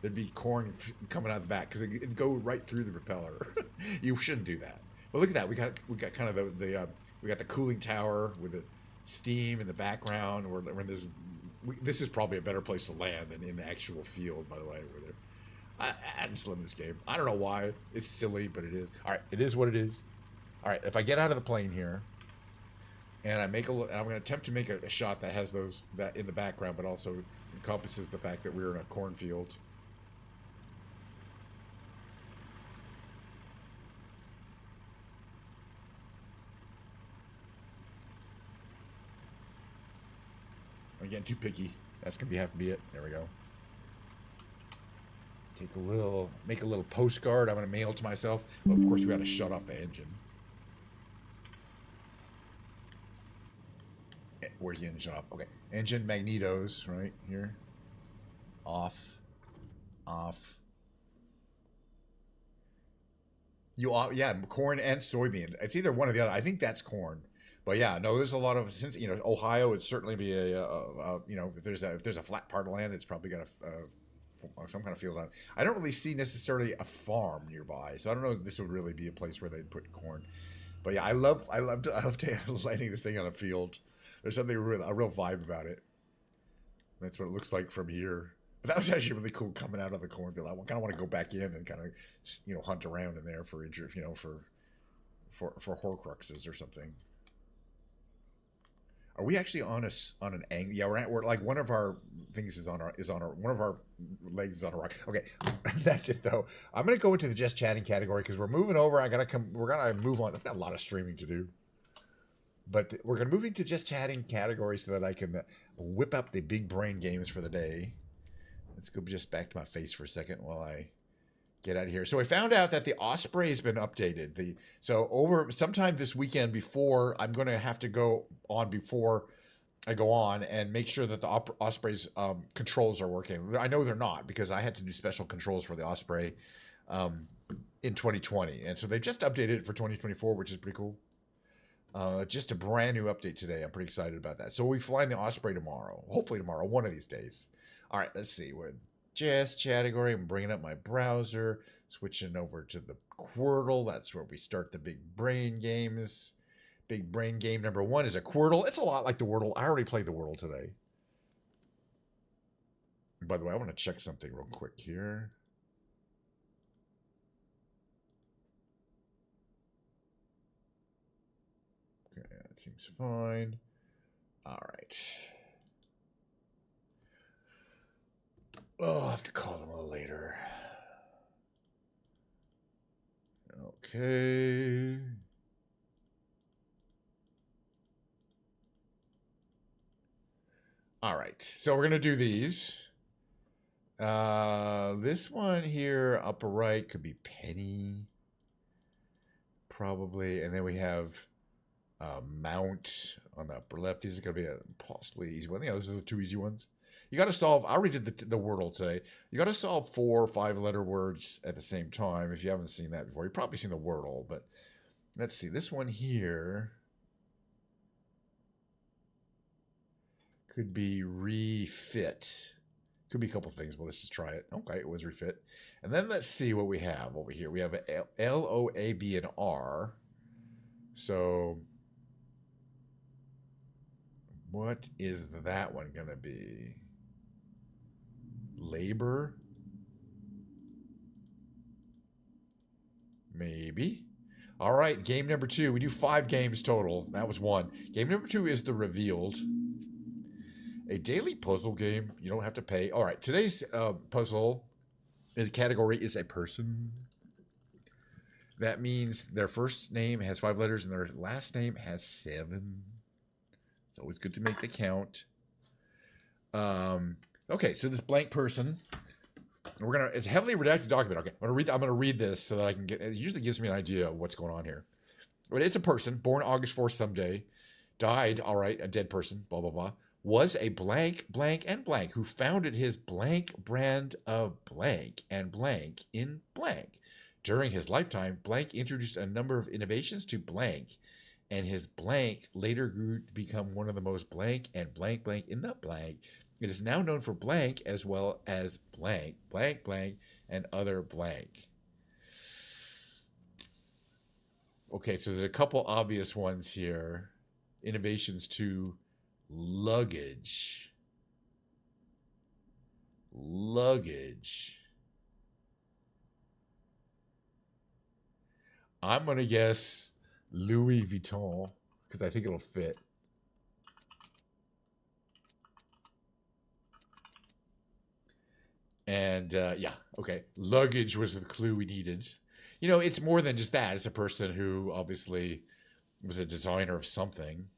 There'd be corn coming out of the back because it'd go right through the propeller. You shouldn't do that. But look at that. We got kind of we got the cooling tower with the steam in the background. This is probably a better place to land than in the actual field. By the way, where I just love this game. I don't know why. It's silly, but it is. All right, it is what it is. All right, if I get out of the plane here, and I'm going to attempt to make a shot that has that in the background, but also encompasses the fact that we're in a cornfield. I'm getting too picky. That's gonna have to be it. There we go. Make a little postcard. I'm gonna mail it to myself. But of course, we got to shut off the engine. Where's the engine off? Okay, engine magnetos right here. Off. Yeah, corn and soybean. It's either one or the other. I think that's corn. But yeah, no, there's a lot of, since Ohio would certainly be if there's a flat part of land, it's probably got some kind of field on it. I don't really see necessarily a farm nearby, so I don't know if this would really be a place where they'd put corn. But yeah, I love landing this thing on a field. There's something a real vibe about it. That's what it looks like from here. But that was actually really cool coming out of the cornfield. I kind of want to go back in and kind of hunt around in there for Horcruxes or something. Are we actually on an angle? Yeah, we're like one of our things is on one of our legs is on a rock. Okay, that's it though. I'm gonna go into the just chatting category because we're moving over. We're gonna move on. I've got a lot of streaming to do, but we're gonna move into just chatting category so that I can whip up the big brain games for the day. Let's go just back to my face for a second while I get out of here. So I found out that the Osprey has been updated. So over sometime this weekend before I'm going to have to go on before I go on and make sure that the Osprey's controls are working. I know they're not because I had to do special controls for the Osprey in 2020. And so they just updated it for 2024, which is pretty cool. Just a brand new update today. I'm pretty excited about that. So we'll be flying the Osprey tomorrow. Hopefully tomorrow, one of these days. All right, let's see. We're in just category. I'm bringing up my browser, switching over to the Quirtle. That's where we start the big brain games. Big brain game number 1 is a Quirtle. It's a lot like the Wordle. I already played the Wordle today. By the way, I want to check something real quick here. Okay, that seems fine. All right. Oh, I'll have to call them a little later. Okay. All right. So we're going to do these. This one here, upper right, could be Penny. Probably. And then we have Mount on the upper left. These are going to be a possibly easy one. Yeah, those are the 2 easy ones. You got to solve, I already did the Wordle today. You got to solve 4 or 5-letter words at the same time. If you haven't seen that before, you've probably seen the Wordle, but let's see. This one here could be refit. Could be a couple things, but let's just try it. Okay, it was refit. And then let's see what we have over here. We have a L, O, A, B, and R. So what is that one going to be? Labor. Maybe. All right, game number 2. We do 5 games total. That was 1. Game number 2 is the revealed. A daily puzzle game. You don't have to pay. All right, today's puzzle category is a person. That means their first name has 5 letters and their last name has 7. It's always good to make the count. Okay, so this blank person. It's a heavily redacted document. Okay, I'm gonna read this so that I can get. It usually gives me an idea of what's going on here. But it's a person born August 4th someday, died. All right, a dead person. Blah blah blah. Was a blank, blank, and blank who founded his blank brand of blank and blank in blank. During his lifetime, blank introduced a number of innovations to blank, and his blank later grew to become one of the most blank and blank blank in the blank. It is now known for blank as well as blank, blank, blank, and other blank. Okay, so there's a couple obvious ones here. Innovations to luggage. Luggage. I'm going to guess Louis Vuitton because I think it'll fit. And yeah, okay. Luggage was the clue we needed. You know, it's more than just that. It's a person who obviously was a designer of something.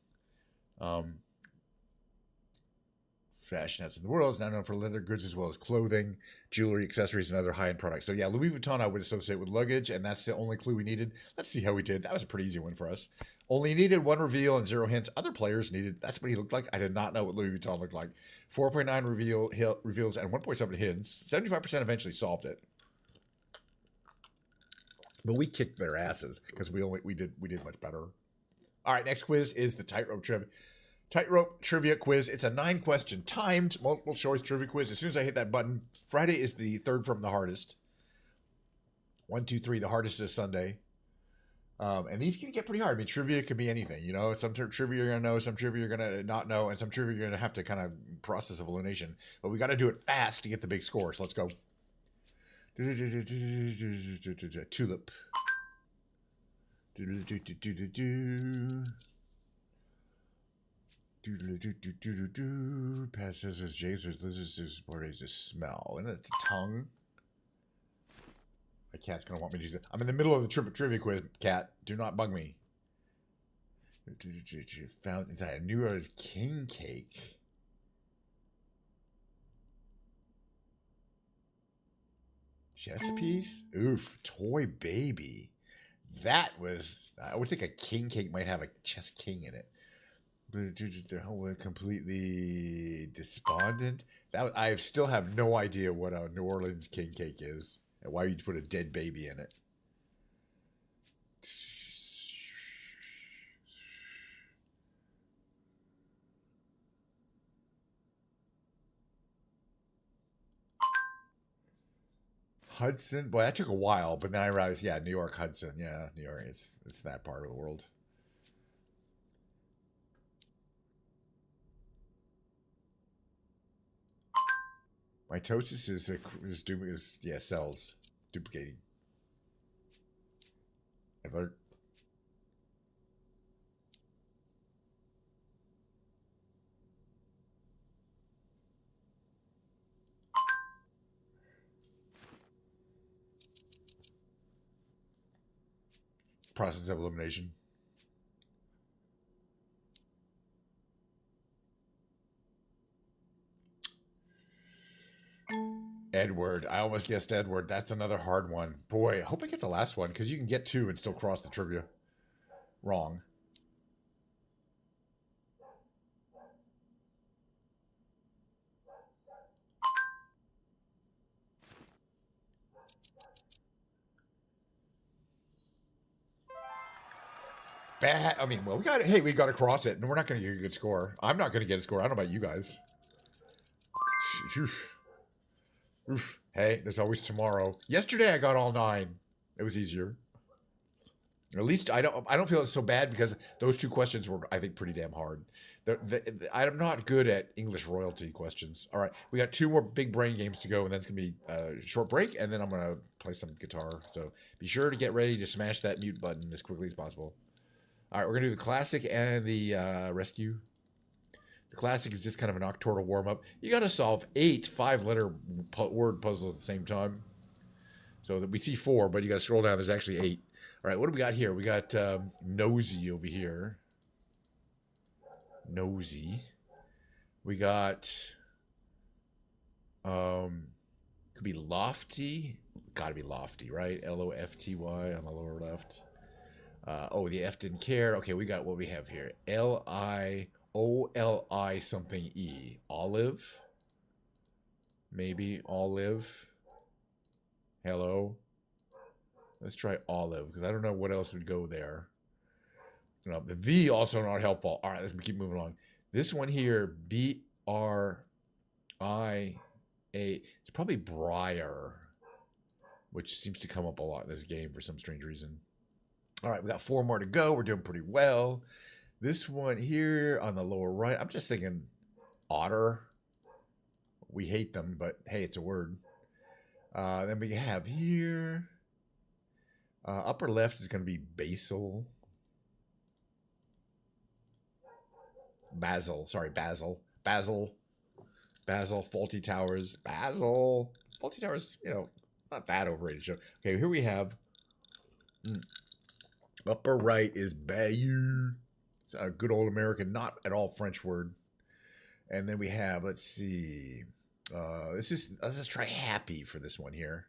Fashion house in the world is now known for leather goods as well as clothing, jewelry, accessories, and other high-end products. So yeah, Louis Vuitton I would associate with luggage, and that's the only clue we needed. Let's see how we did. That was a pretty easy one for us. Only needed 1 reveal and 0 hints. Other players needed, that's what he looked like. I did not know what Louis Vuitton looked like. 4.9 reveals and 1.7 hints. 75% eventually solved it. But we kicked their asses because we did much better. All right, next quiz is the tightrope trivia quiz. It's a 9-question timed multiple choice trivia quiz. As soon as I hit that button, Friday is the third from the hardest. 1, 2, 3. The hardest is Sunday. And these can get pretty hard. I mean, trivia could be anything. You know, some trivia you're gonna know, some trivia you're gonna not know, and some trivia you're gonna have to kind of process of elimination. But we got to do it fast to get the big score. So let's go. Tulip. Past scissors, Jasers, lizards, scissors, borders, a smell. And it's a tongue. My cat's gonna want me to use it. I'm in the middle of the trivia quiz, cat. Do not bug me. Found inside a New Year's king cake. Chess piece? Oof. Toy baby. That was... I would think a king cake might have a chess king in it. They're completely despondent. I still have no idea what a New Orleans king cake is and why you'd put a dead baby in it. Hudson. Boy, that took a while, but then I realized, yeah, New York, Hudson. Yeah, New York. It's that part of the world. Mitosis is cells duplicating. Ever. Process of elimination. Edward. I almost guessed Edward. That's another hard one. Boy, I hope I get the last one because you can get 2 and still cross the trivia. Wrong. Bad. I mean, well, we got to cross it, and we're not going to get a good score. I'm not going to get a score. I don't know about you guys. Oof. Hey, there's always tomorrow. Yesterday I got all 9. It was easier. At least I don't feel it's so bad because those two questions were, I think, pretty damn hard. I'm not good at English royalty questions. All right, we got two more big brain games to go, and then it's gonna be a short break, and then I'm gonna play some guitar. So be sure to get ready to smash that mute button as quickly as possible. All right, we're gonna do the classic and the rescue. The classic is just kind of an octortal warm up. You got to solve 8 5-letter word puzzles at the same time. So that we see 4, but you got to scroll down. There's actually 8. All right, what do we got here? We got nosy over here. Nosy. We got could be lofty. Got to be lofty, right? Lofty on the lower left. Oh, the F didn't care. Okay, we got what we have here. Oli something E. Olive. Maybe olive. Hello. Let's try olive because I don't know what else would go there. The V also not helpful. All right, let's keep moving along. This one here, BRIA. It's probably Briar, which seems to come up a lot in this game for some strange reason. All right, we got 4 more to go. We're doing pretty well. This one here on the lower right, I'm just thinking otter. We hate them, but hey, it's a word. Then we have here, upper left is going to be basil. Basil, Faulty Towers, Basil. Faulty Towers, not that overrated show. Okay, here we have, upper right is Bayou. It's a good old American, not at all French word. And then we have, let's see, let's just try happy for this one here.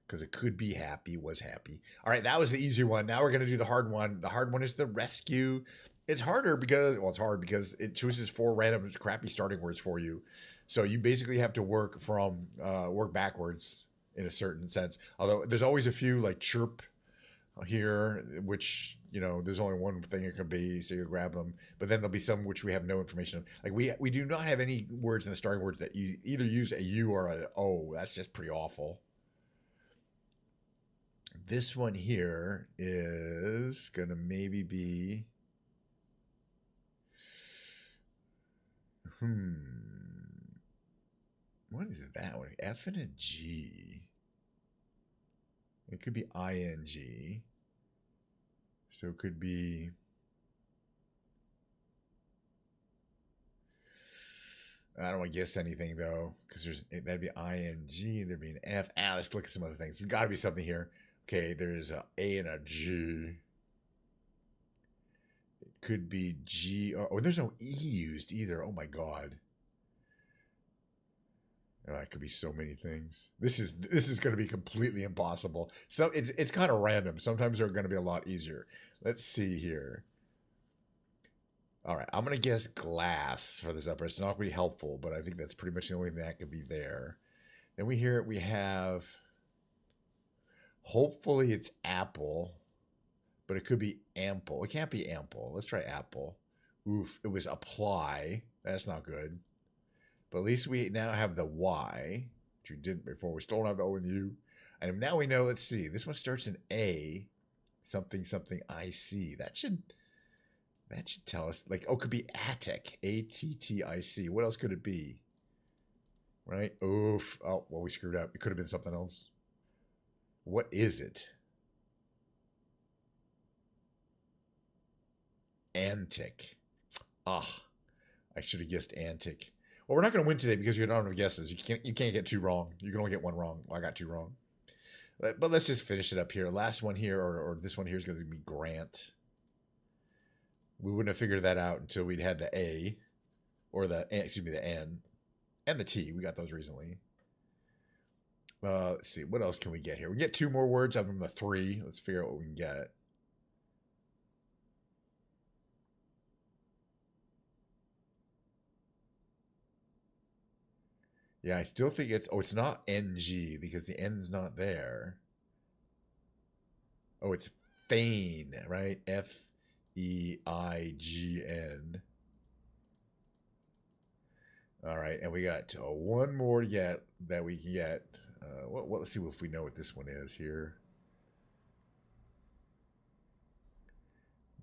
Because it could be happy, was happy. All right, that was the easy one. Now we're going to do the hard one. The hard one is the rescue. It's harder because, well, it's hard because it chooses 4 random crappy starting words for you. So you basically have to work backwards in a certain sense. Although there's always a few like chirp here, which, there's only one thing it could be, so you grab them. But then there'll be some which we have no information on. Like we do not have any words in the starting words that you either use a U or a O. That's just pretty awful. This one here is going to maybe be, what is that one? F and a G. It could be ING. So it could be, I don't want to guess anything though, because that'd be ING, there'd be an F. Let's look at some other things. There's got to be something here. Okay, there's a A and a G. It could be G. There's no E used either. Oh my God. It could be so many things. This is going to be completely impossible. So it's kind of random. Sometimes they're going to be a lot easier. Let's see here. All right, I'm going to guess glass for this upper. It's not going to be helpful, but I think that's pretty much the only thing that could be there. Then we have, hopefully it's apple, but it could be ample. It can't be ample. Let's try apple. Oof, it was apply. That's not good. But at least we now have the Y, which we didn't before. We still don't have the O and the U. And now we know, let's see, this one starts in A, something, IC. That should tell us, like, it could be attic, ATTIC. What else could it be? Right? Oof. Oh, well, we screwed up. It could have been something else. What is it? Antic. I should have guessed antic. Well, we're not going to win today because you don't have guesses. You can't get 2 wrong. You can only get 1 wrong. Well, I got 2 wrong. But let's just finish it up here. Last one here, or this one here is going to be Grant. We wouldn't have figured that out until we'd had the A, or the N, and the T. We got those recently. Let's see. What else can we get here? We get 2 more words out of the 3. Let's figure out what we can get. Yeah, I still think it's not NG because the N's not there. Oh, it's feign, right? FEIGN. All right, and we got 1 more to get that we can get. Let's see if we know what this one is here.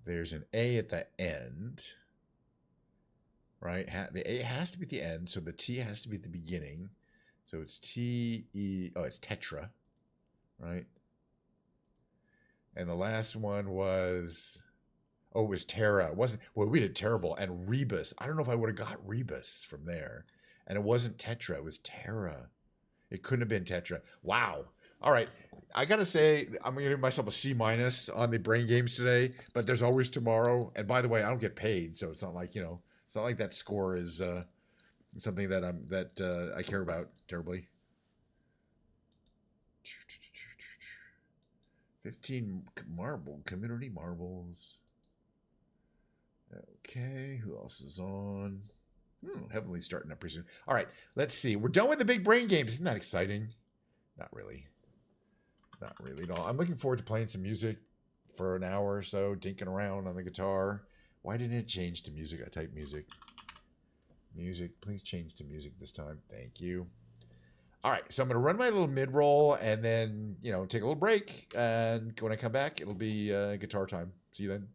there's an A at the end, right? The A has to be at the end, so the T has to be at the beginning. So it's T-E, oh, it's tetra, right? And the last one was, oh, it was Terra. It wasn't, well, we did terrible. And Rebus. I don't know if I would have got Rebus from there. And it wasn't Tetra, it was Terra. It couldn't have been Tetra. Wow. All right. I got to say, I'm going to give myself a C- on the brain games today, but there's always tomorrow. And by the way, I don't get paid. So it's not like, you know, it's not like that score is something that I care about terribly. 15 community marbles. Okay, who else is on? Heavenly's starting up pretty soon. All right, let's see. We're done with the big brain games. Isn't that exciting? Not really. Not really at all. I'm looking forward to playing some music for an hour or so, dinking around on the guitar. Why didn't it change to music? I typed music. Music, please change to music this time. Thank you. All right, so I'm going to run my little mid-roll and then, you know, take a little break. And when I come back, it'll be guitar time. See you then.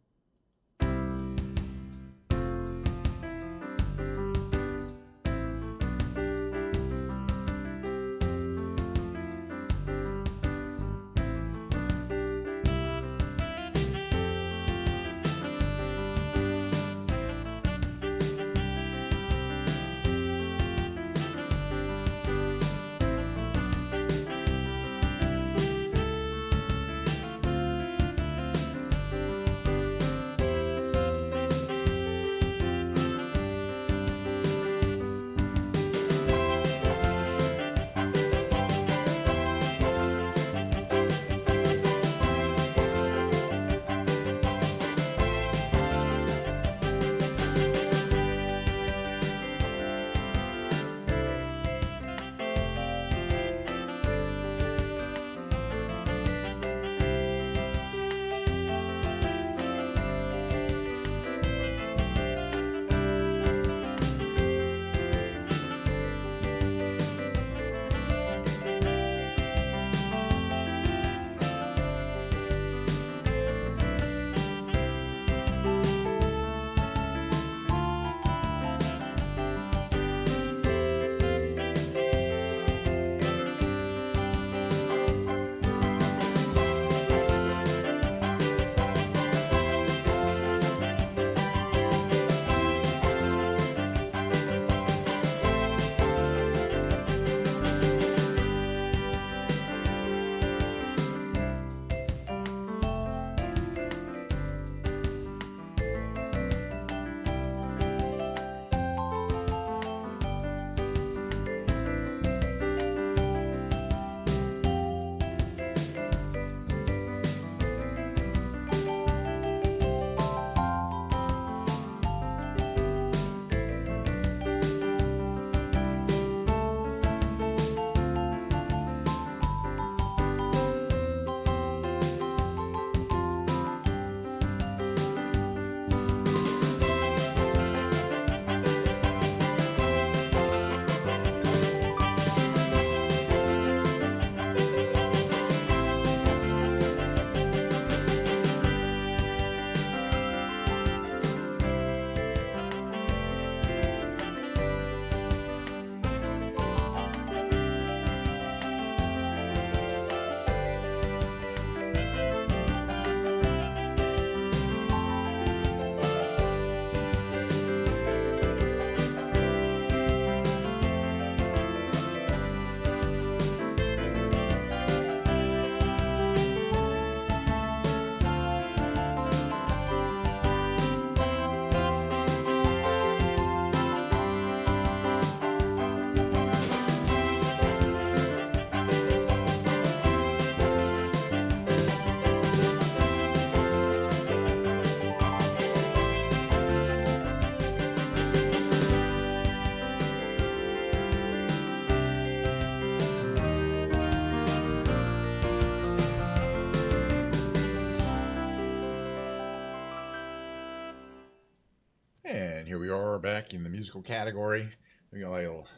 And here we are back in the musical category. We got a little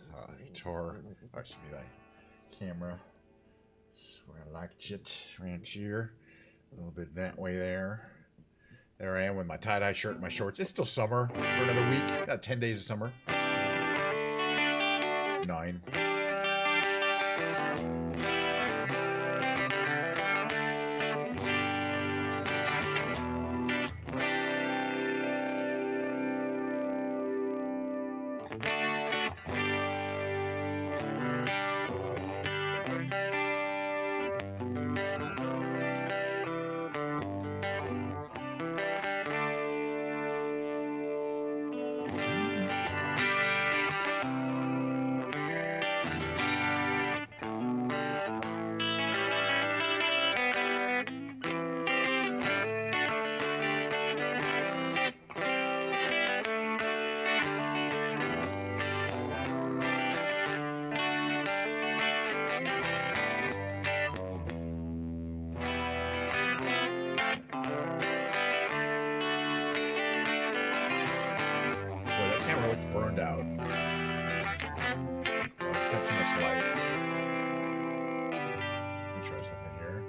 guitar, or excuse me, like camera. Just where I like it around here. A little bit that way there. There I am with my tie-dye shirt and my shorts. It's still summer for another week. Got 10 days of summer. 9. It's burned out. It's not too much light. Let me try something here.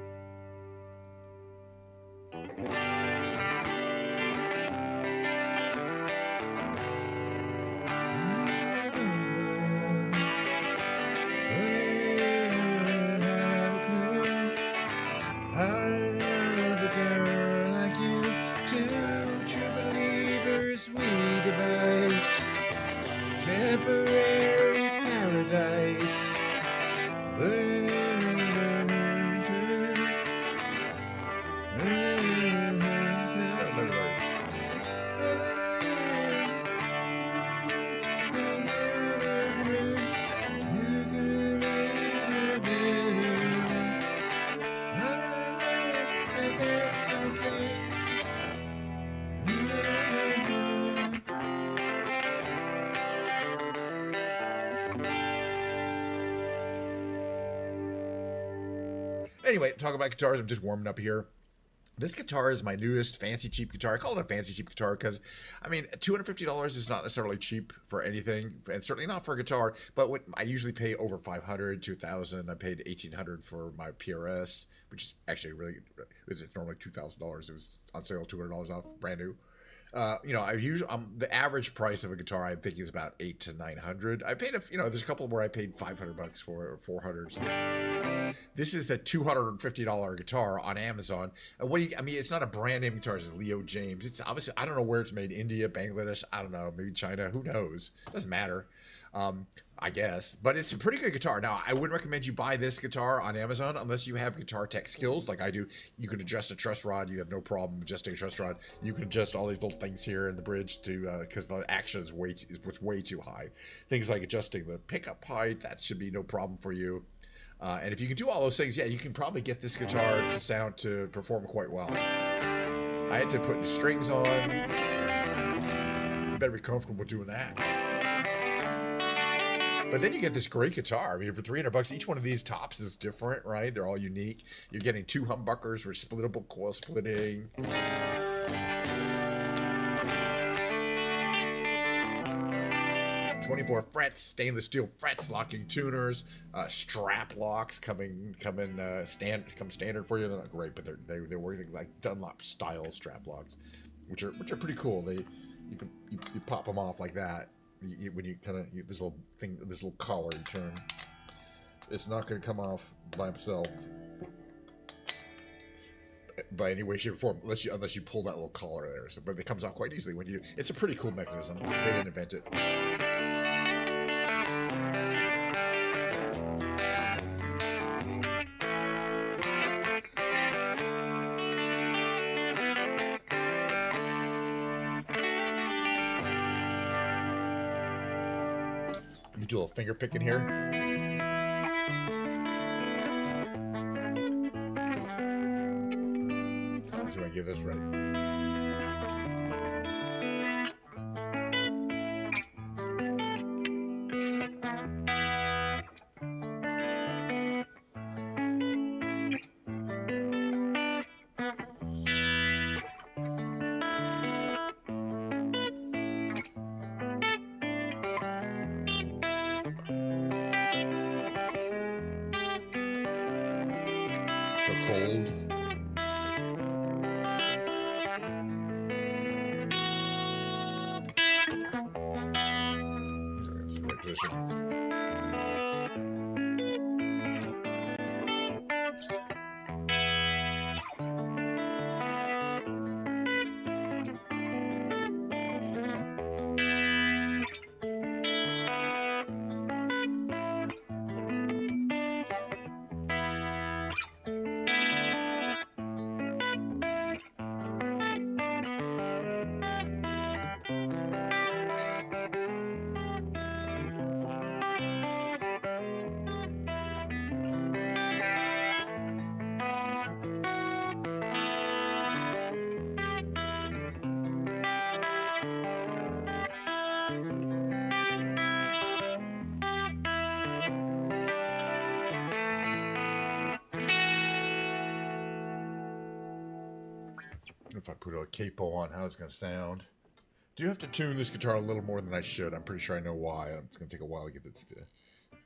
Temporary paradise. Anyway, talk about guitars. I'm just warming up here. This guitar is my newest fancy cheap guitar. I call it a fancy cheap guitar because, I mean, $250 is not necessarily cheap for anything, and certainly not for a guitar. But when I usually pay over $500 to $1,000. I paid $1,800 for my PRS, which is actually really. It's normally $2,000. It was on sale, $200 off, brand new. I usually the average price of a guitar I think is about $800 to $900. I paid there's a couple where I paid $500 for it, or $400. This is the $250 guitar on Amazon. It's not a brand name guitar. It's Leo James. It's obviously, I don't know where it's made. India, Bangladesh, I don't know, maybe China. Who knows? Doesn't matter. I guess, but it's a pretty good guitar. Now, I wouldn't recommend you buy this guitar on Amazon unless you have guitar tech skills like I do. You can adjust a truss rod. You have no problem adjusting a truss rod. You can adjust all these little things here in the bridge to because the action is way too high. Things like adjusting the pickup height, that should be no problem for you. And if you can do all those things, yeah, you can probably get this guitar to perform quite well. I had to put the strings on. You better be comfortable doing that. But then you get this great guitar. I mean, for $300, each one of these tops is different, right? They're all unique. You're getting 2 humbuckers with splittable coil splitting. 24 frets, stainless steel frets, locking tuners, strap locks come standard for you. They're not great, but they're working like Dunlop style strap locks, which are pretty cool. You pop them off like that. When you kind of this little collar you turn, it's not going to come off by itself by any way, shape, or form unless you pull that little collar there. So, but it comes off quite easily when you. It's a pretty cool mechanism. They didn't invent it. Do a little finger picking here. Let's see if I get this right. Cold. position. If I put a capo on, how it's going to sound. Do you have to tune this guitar a little more than I should? I'm pretty sure I know why. It's going to take a while to get it to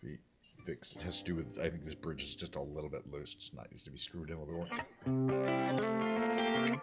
be fixed. It has to do with, I think this bridge is just a little bit loose. It's not, it needs to be screwed in a little bit more.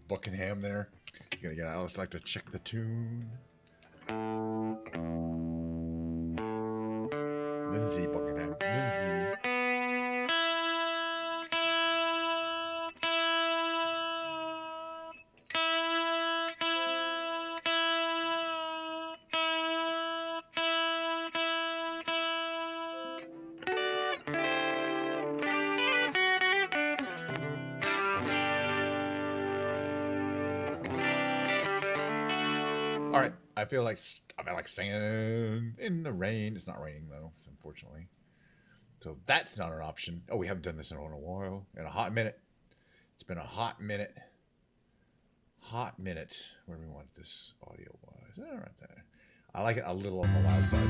Buckingham there. I always like to check the tune. Lindsay Buckingham. Lindsay. All right, I feel like singing in the rain. It's not raining though, unfortunately. So that's not an option. Oh, we haven't done this in a while. In a hot minute. It's been a hot minute. Hot minute. Where do we want this audio wise? All right there. I like it a little on the loud side.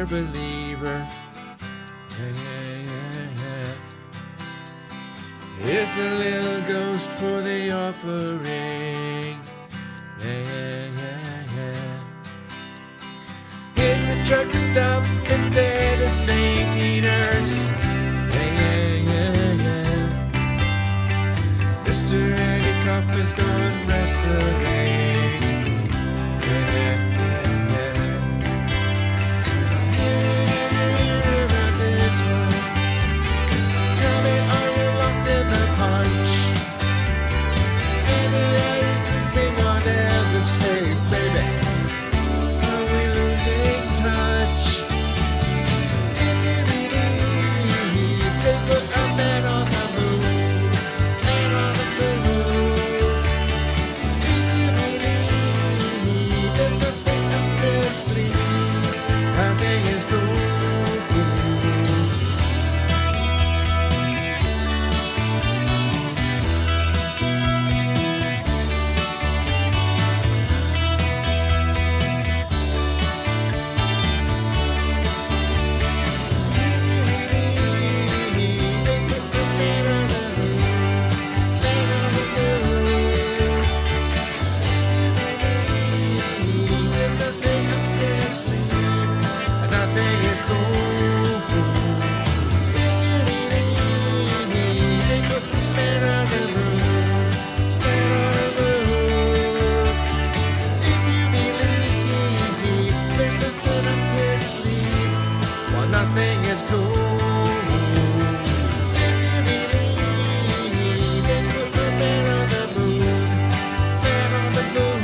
true believer. It's a little ghost for the offering. It's a truck stop instead of St. Peter's. Mr. Andy Kaufman's gone wrestling. Tell me, are you locked in the punch? Maybe I think on heaven's sake, baby. Are we losing touch? If you believe, they put a man on the moon, man on the moon. If you believe, there's nothing up there sleep. Our day is cool. Nothing is cool. If you believe, they put the man on the moon, man on the moon.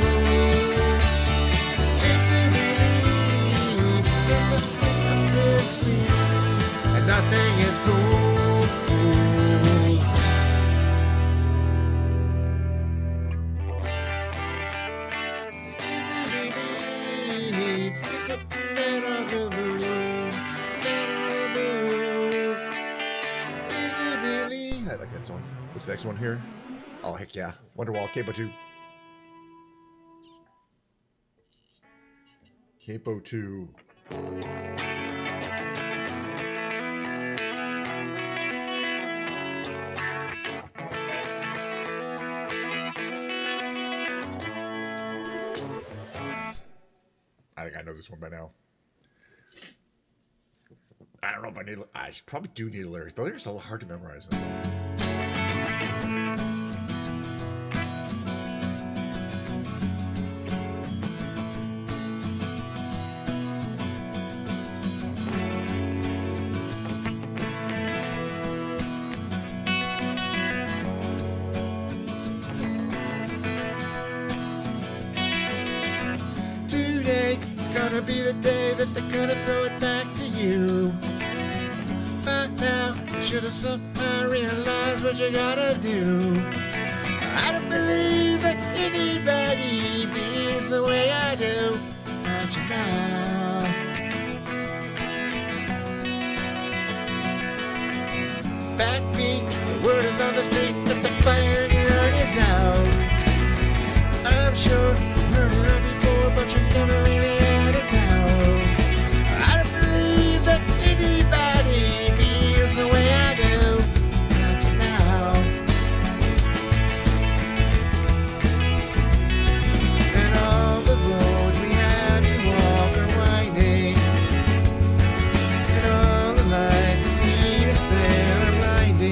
If you believe, there's nothing up there sleep, and nothing is cool. If you believe, they put the man on the moon. I like that song. What's the next one here? Oh, heck yeah. Wonderwall, Capo 2. Capo 2. I think I know this one by now. I don't know if I need. I probably do need lyrics. The lyrics are a little hard to memorize. This song. Today is gonna be the day that they're gonna throw it back to you. By now, you should have somehow realized what you gotta do. I don't believe that anybody feels the way I do about you now. Backbeat, the word is on the street that the fire in your heart is out. I'm sure you've heard it all before, but you never really had it now. I don't believe that anybody feels the way I do about you now. And all the roads we have to walk are winding, and all the lights that lead us there are blinding.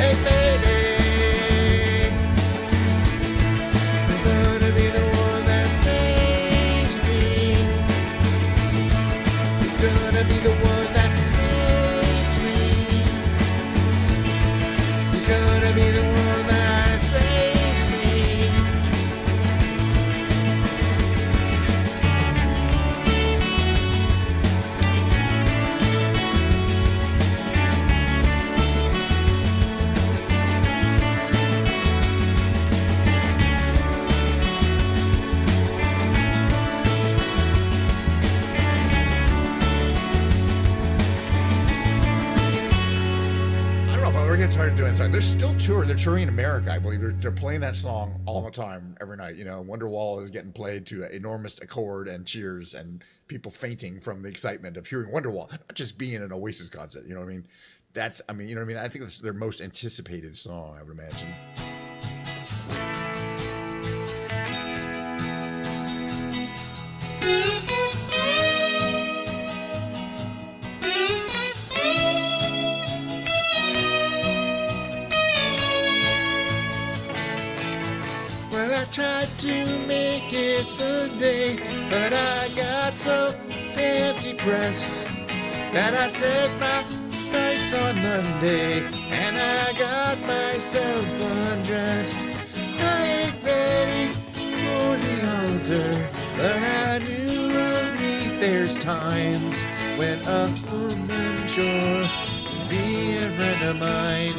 Hey, baby, I'm gonna be the one that saves me. You're gonna be the one that saves me. You're gonna be the one that saves me. I don't know, but we're getting tired of doing this. They're still touring. They're touring in America, I believe. They're playing that song all the time, every night. You know, Wonderwall is getting played to an enormous accord and cheers and people fainting from the excitement of hearing Wonderwall, not just being an Oasis concert. You know what I mean? You know what I mean? I think that's their most anticipated song, I would imagine. Well, I tried to make it Sunday, but I got so damn depressed that I set my sights on Monday, and I got myself undressed. I ain't ready for the altar, but I knew of me there's times when a woman sure can be a friend of mine.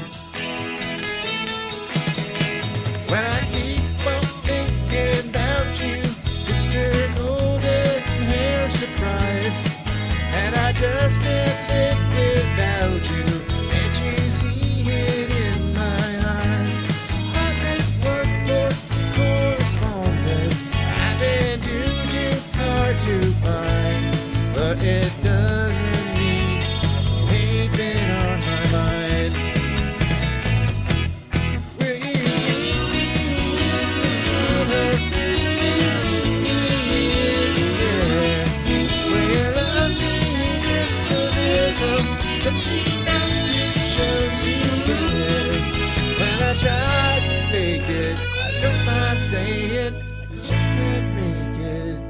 When I keep on thinking about you, sister golden hair surprise, and I just can't live without you. Can't you see it in my eyes? I've been one more correspondent. I've been too hard to find, but it doesn't mean you ain't been on my mind. Will you love me just a little, just enough to show you care? When I try to fake it, I don't mind saying, I just can't make it.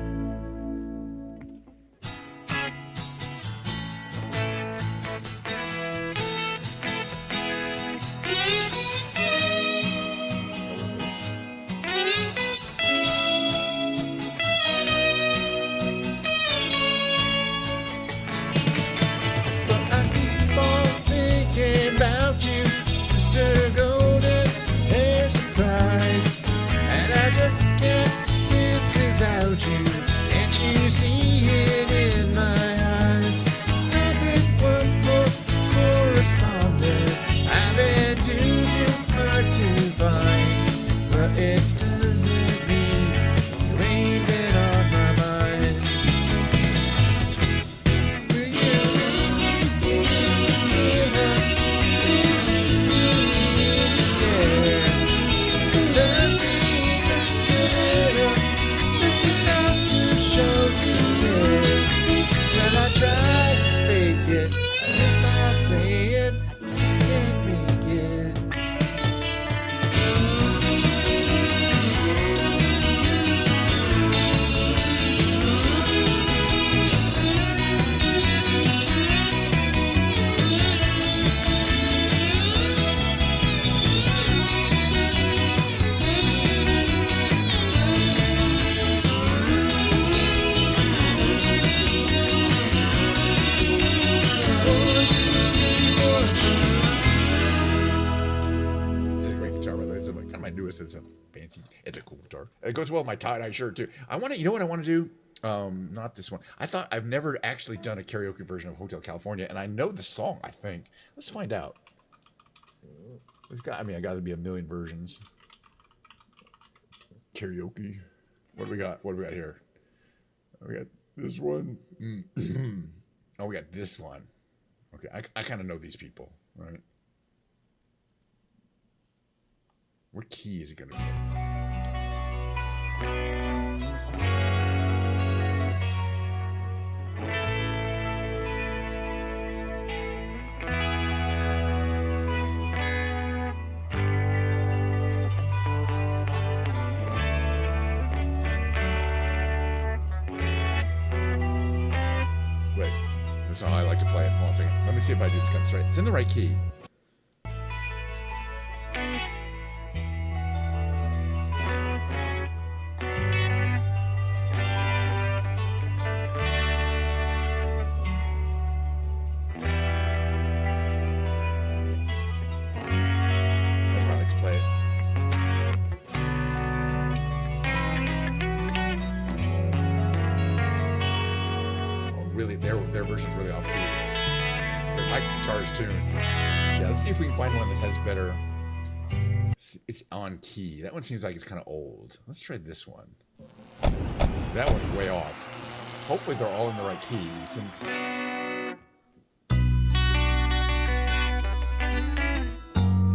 But I keep on thinking about you, Mr. Golden Hair Surprise, and I just can't live without you. Can't you see it in my eyes? I've been one more correspondent. I've been too hard to find, but it doesn't mean you ain't been on my mind. Will you leave me here? Love me just a little, just enough to show you care. When I try to fake it, I don't mind saying, I just can't make it. This is a great guitar, by the way. It's kind of my newest. It's a fancy. It's a cool guitar. It goes well with my tie-dye shirt too. I want to. You know what I want to do? Not this one. I thought I've never actually done a karaoke version of Hotel California, and I know the song. I think. Let's find out. It's got. I mean, I got to be a million versions. Karaoke. What do we got? What do we got here? We got this one. Oh, we got this one. Okay, I kind of know these people, right? What key is it going to be? This is how I like to play it. Hold on a second. Let me see if I do this cut straight. It's in the right key. That's how I like to play it. Really, their version's really off key. My guitar's tuned. Yeah, let's see if we can find one that has better. It's on key. That one seems like it's kind of old. Let's try this one. That one's way off. Hopefully they're all in the right key. It's in.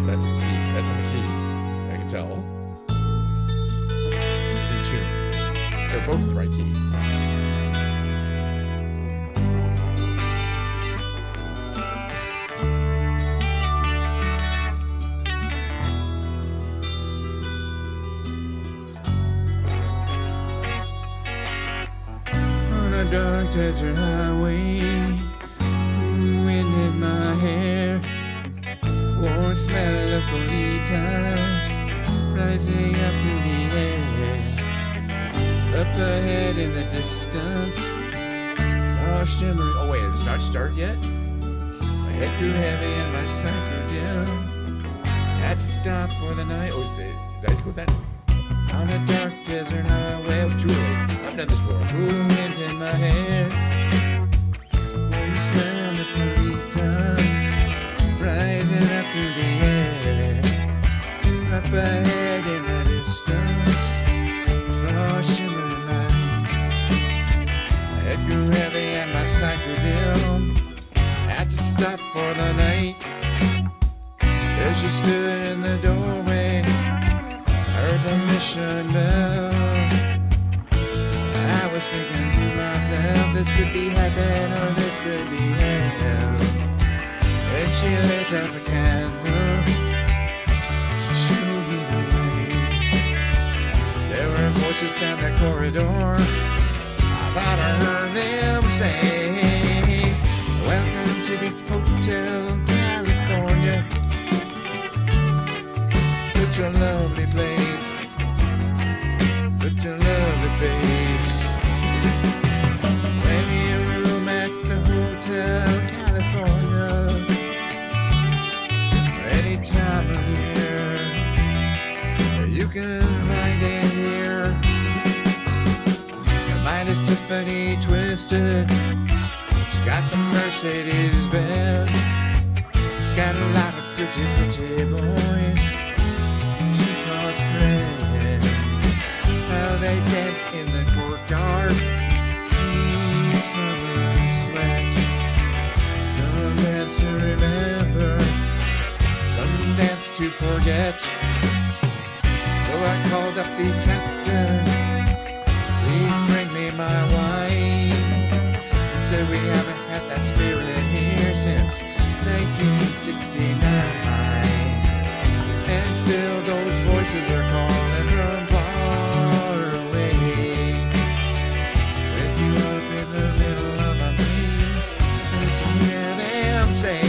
That's in key. That's in the keys. I can tell. It's in tune. They're both in the right key. Dark desert highway, wind in my hair, warm smell of bolitas rising up in the air. Up ahead in the distance, saw shimmering. Oh wait, it's not started yet? My head grew heavy and my sight grew dim. Had to stop for the night. Oh, did I go with that? On a dark desert highway, Too early. I've done this before. cool wind in my hair, warm smell of bolitas rising up through the air. Up ahead in the distance, saw a shimmering light. My head grew heavy and my sight grew dim. Had to stop for the night. As she stood in the doorway, heard the mission bell. I was thinking to myself, this could be heaven or this could be hell. And she lit up a candle, she showed me the way. There were voices down the corridor, I thought I heard them say, welcome to the Hotel California. Such a lovely place, such a lovely face. Plenty of room at the Hotel California, any time of year. You can find it here. Mine is Tiffany Twisted. She got the Mercedes Benz. She's got a lot of pretty, pretty boys. Friends, how they dance in the courtyard. Sweet summer sweat. Some dance to remember, some dance to forget. So I called up the captain, please bring me my wine. He said we haven't had that spirit here since 1969. And still those voices are calling from far away. With you up in the middle of the night, just to hear them say,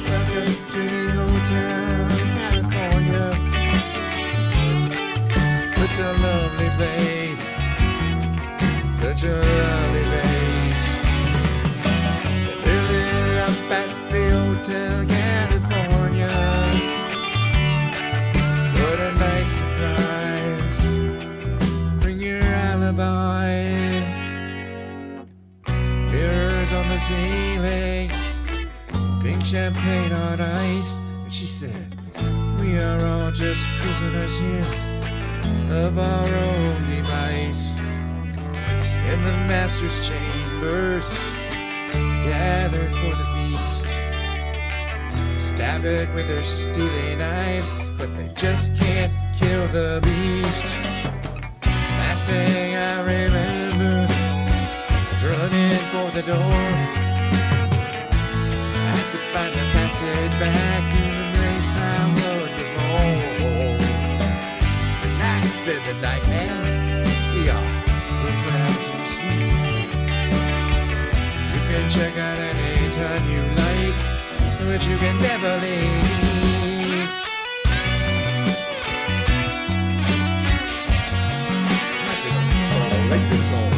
welcome to the Hotel California. Such a lovely place, such a lovely place. Living up at the Hotel California. What a nice surprise. Bring your alibi. Mirrors on the ceiling, pink champagne on ice. And she said, we are all just prisoners here of our own device. In the master's chambers, gathered for the feast. Stab it with their steely knives, but they just can't kill the beast. Last thing I remember was running for the door. I had to find the passage back to the place I was before. I said the night man, we are proud to see. You can anytime you like, but you can never leave. Not doing a solo. They can do a solo.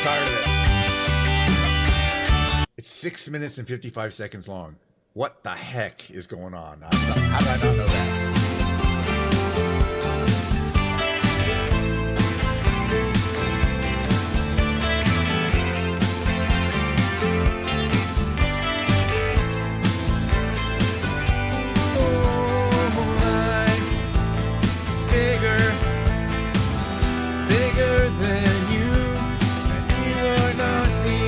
Tired of it. It's 6 minutes and 55 seconds long. What the heck is going on? How did I not know that? Bigger than you, and you are not me.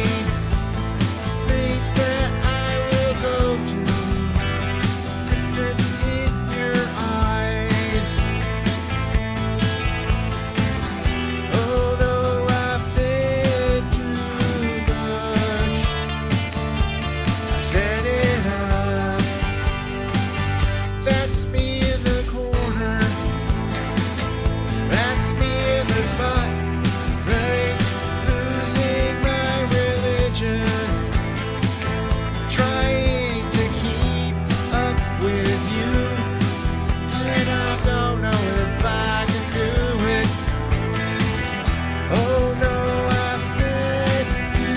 Things that I will go to, distance in your eyes. Oh no, I've said too much. I set it up. That's me in the corner. That's me in the spot, right? Losing my religion, trying to keep up with you, and I don't know if I can do it. Oh no, I've said too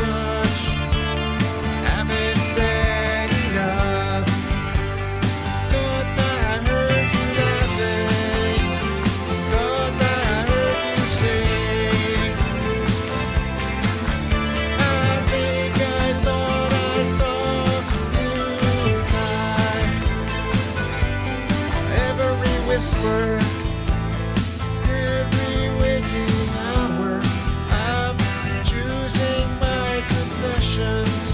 much, haven't said enough. Thought that I heard you laughing. Thought that I heard you sing. I think I thought I saw you cry. Every whisper, every waking hour, I'm choosing my confessions,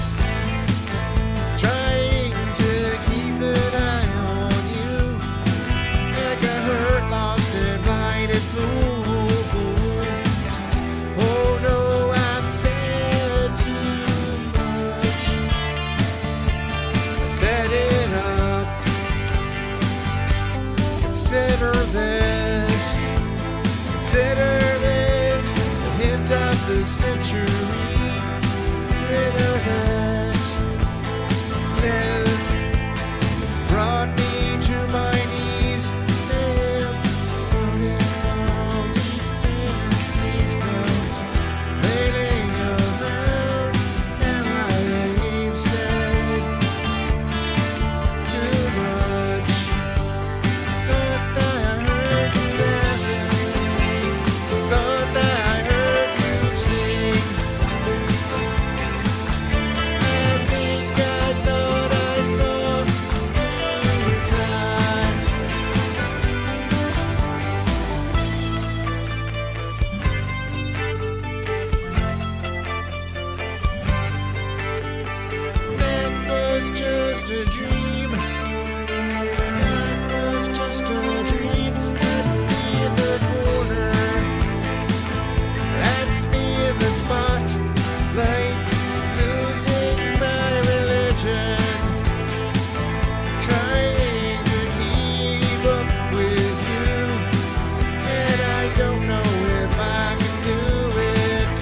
trying to keep an eye on you, like a hurt, lost, and blinded fool. Oh no, I've said too much. Set it up. Consider this. Consider this. The hint of the century. Consider this. Slip brought me to my knees. And putting all these fantasies come raining around. And I've said too much. Thought that I heard you laughing. Thought that I heard you sing. just a dream. That was just a dream. That's me in the corner. That's me in the spotlight, losing my religion. Trying to keep up with you, and I don't know if I can do it.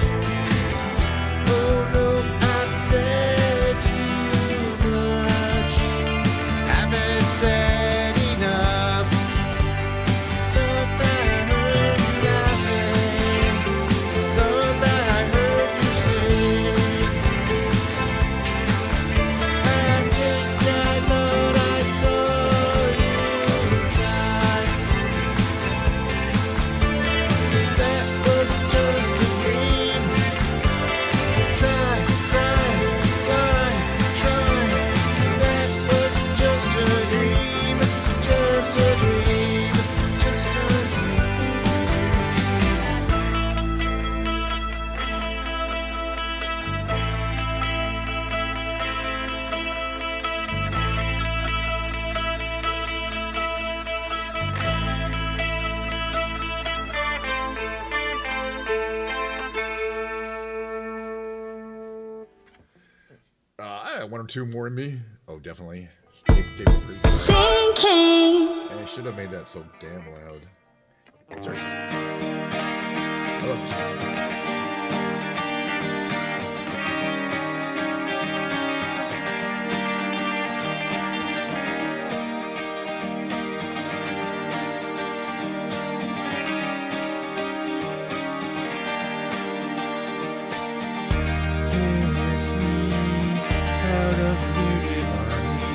Oh no, I've said too much, haven't said enough. Thought that I heard you laughing, thought that I heard you sing. I think I thought I saw you try. That was just a dream. Try. That was just a dream. Just a dream. Just a dream. I have one or two more in me. Oh, definitely. Take three. Sinking. And I should have made that so damn loud. Sorry. I love this song. Out of the muted harmony,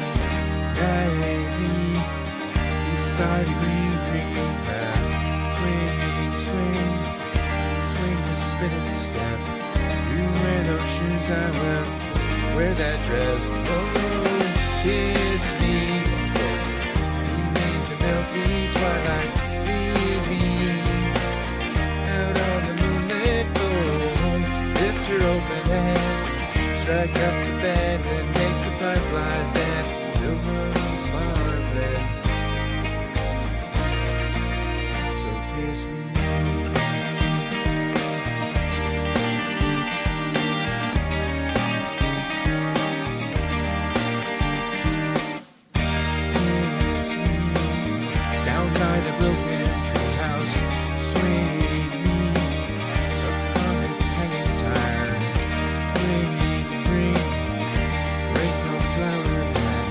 beside a green grass, swing the spinning step. You wear those shoes, I will wear that dress. Oh, kiss me, beneath the milky twilight, lead me out on the moonlit glow. Lift your open hand, strike up the band and make the fireflies dance. Silver and sparkling. So kiss me. Down by the broken treehouse, swing me upon its hanging tire. Bring no flower back.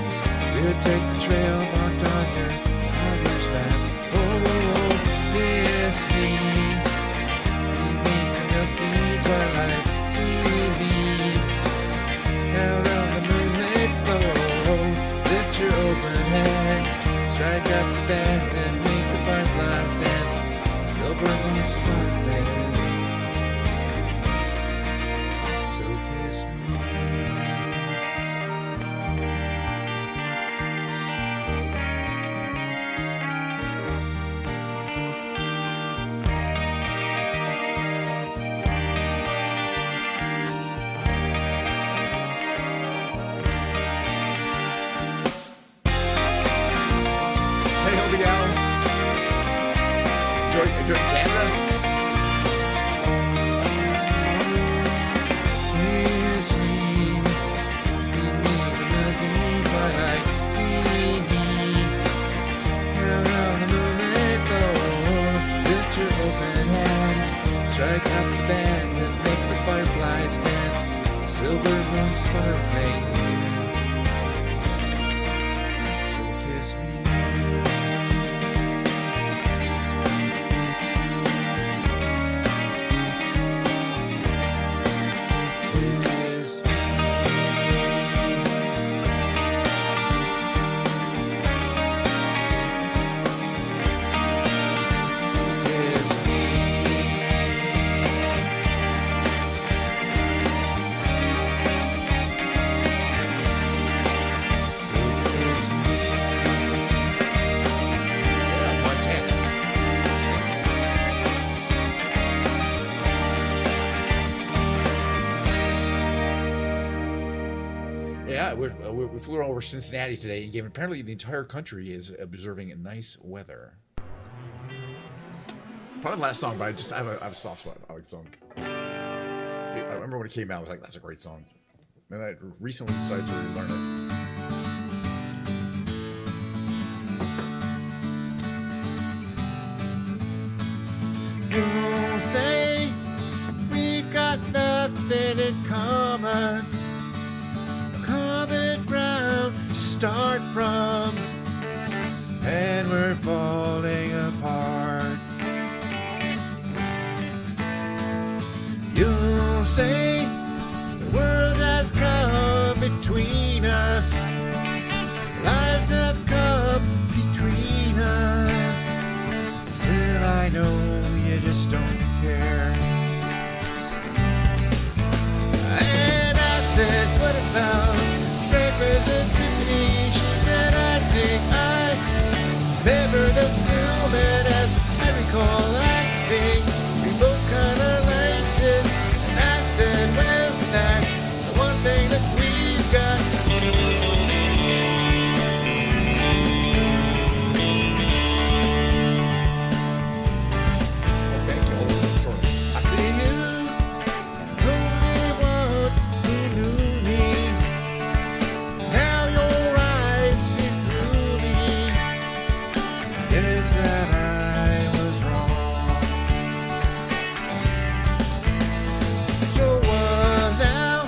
We'll take the trail marked on your father's map. Oh, kiss me, beneath the milky twilight. Lead me out on the moonlit glow. Lift your open hand, strike up the band and make the fireflies dance. Silver moon sparkling. So kiss me. Hey, Hobie Gal. Enjoy Canada? Kiss me, beneath the milky twilight. Lead me out on the moonlit glow. Lift your open hands, strike up the band and make the fireflies dance. Silver moon sparkling. So kiss me. Kiss me. Kiss me. Yeah, we flew over Cincinnati today, and apparently the entire country is observing nice weather. Probably the last song, but I have a soft spot. I like the song. I remember when it came out, I was like, that's a great song. And I recently decided to relearn it. You say we've got nothing in common, no common ground to start from, and we're falling apart. You say the world has come between us, lives have come between us. Still I know you just don't care. And I said, what about breakfast at Tiffany? She said, I think I remember the film, and as I recall, I think we both kinda liked it. And I said, well, that's the one thing that we've got. I see you, only one who knew me. Now your eyes see through me. Guess that I was wrong. So what now?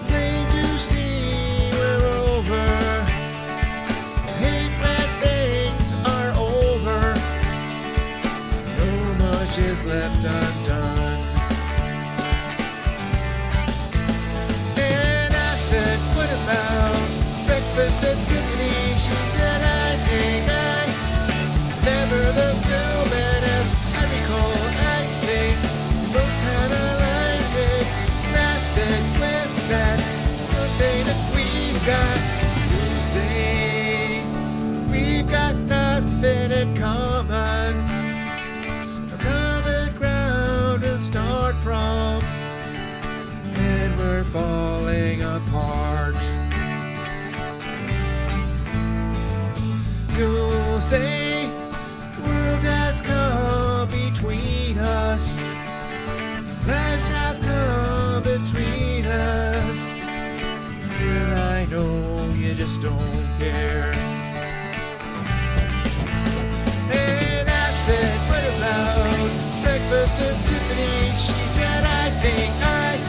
Plain to see we're over. Hate when things are over. So much is left undone. And I said, what about breakfast at Tiffany? She said, I think I remember the film, and as I recall, I think we both kinda liked it. And I said, well, that's one thing that we've got. You say we've got nothing in common, no common ground to start from, and we're falling apart. You'll say the world has come between us, lives have come between us. Still I know you just don't care. And I said, what about breakfast at Tiffany? She said, I think I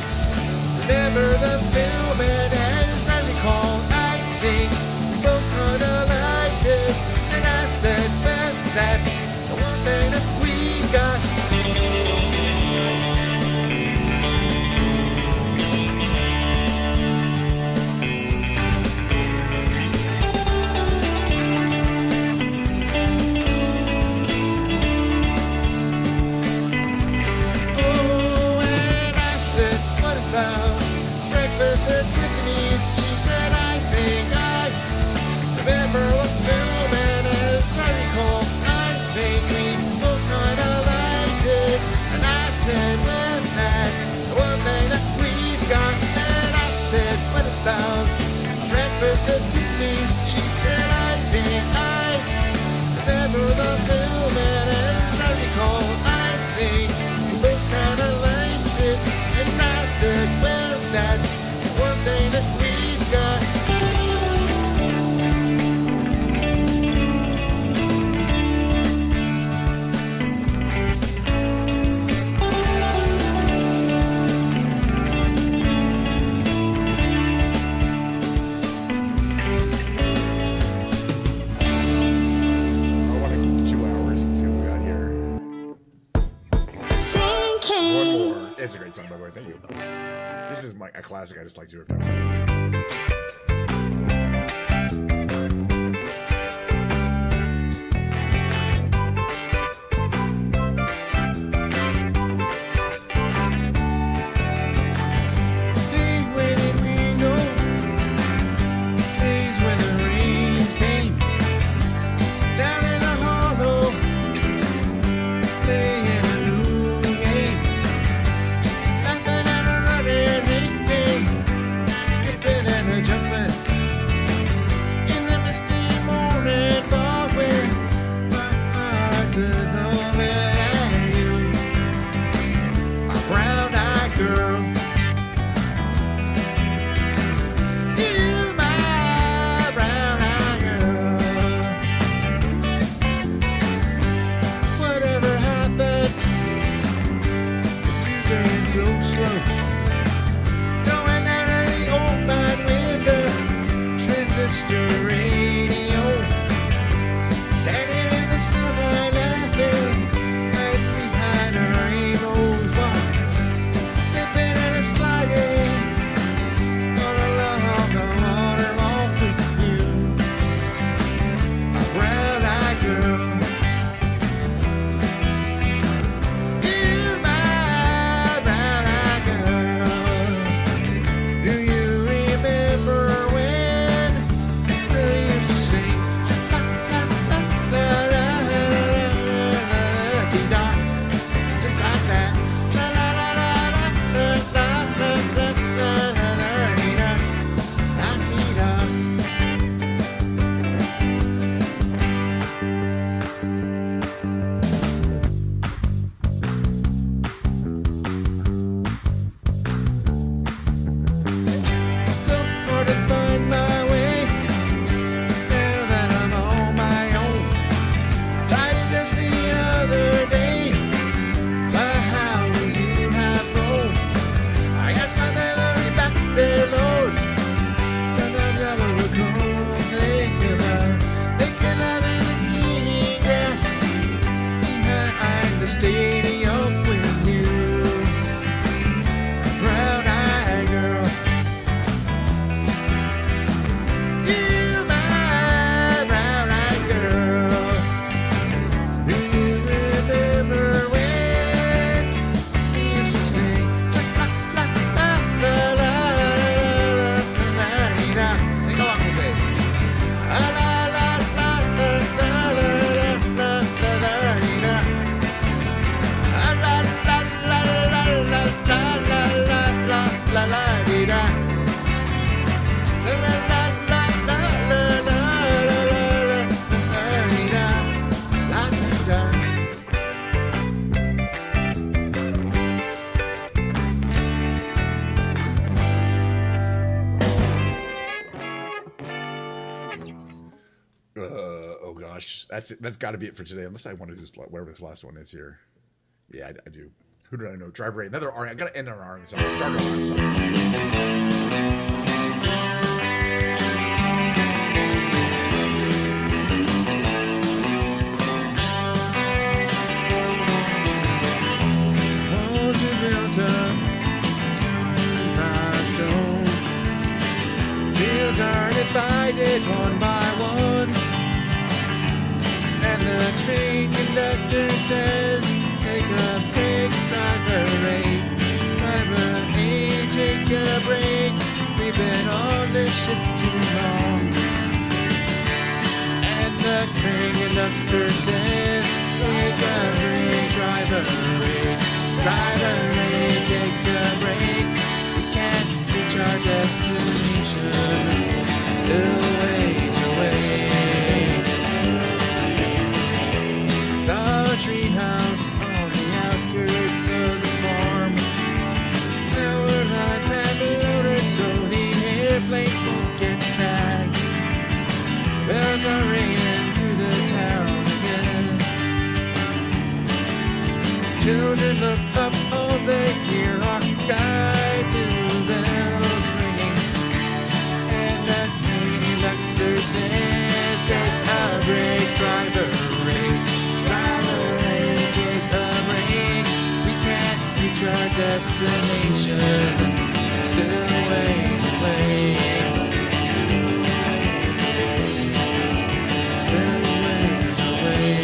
remember the film, and as I recall, I think we both kinda liked it. And I said, well, that's the one thing that we got. Oh, and I said, what about breakfast at Tiffany's? She said, I think I remember the film, and as I recall, I think we both kinda liked it. And I said, well, that's the one thing that we've got. And I said, what about breakfast at Tiffany's? She said, I think I remember the film, and as I recall, I think we both kinda liked it. And I said, well, that's the one thing that we've got. I want to keep 2 hours and see what we got here. One Sinking. more. It's a great song, by the way. Thank you. This is a classic. I just like to do every time. Days when it rained, days when the rains came down in the hollow, playing a new game, laughing and a running, skipping and a jumping. so slow. Going down to the old mine with the transistor radio. Standing in the sunlight laughing right behind our rainbows bar. Slipping and a sliding all along the waterwalk with you. A brown-eyed girl. You, my brown-eyed girl. Do you remember when we used to sing? La, la, la, la, la, la, la, dee-da, just like that. La, la, la, la, la, la, la, la, la, la, la, dee-da, la, dee-da. So hard to find my way now that I'm on my own. Decided just the other day by how you have grown. I asked my memory back there, Lord. Sometimes I will come thinking about the green grass behind the stadium with you, brown-eyed girl. You, my brown-eyed girl. Do you remember when we used to sing la la la la la la la la? Sing along with me. La la la la la la la la la la la. La la la la la la la la la la la dee da. La la la la la la la la la dee da. La dee da. Oh gosh, that's it. That's got to be it for today. Unless I want to just whatever this last one is here. Yeah, I do. Who do I know? Driver 8. Another R. I gotta end on an R song. Start on an R song. Walls are built up by stone. Fields are divided one by one. And the train conductor says, take a break, driver 8. Driver 8, take a break. We've been on this shift too long. And the train conductor says, take a break, driver 8. Driver 8, take a break. We can't reach our destination. Still ways away. Saw a treehouse on the outskirts of the farm. Power lines have loaded so the airplanes won't get snagged. Bells are ringing through the town again. Children look up, all they hear are sky blue bells ringing. And the conductor says, take a break, driver 8. Driver 8, take a break. We can't reach our destination. Still ways away. Still ways away.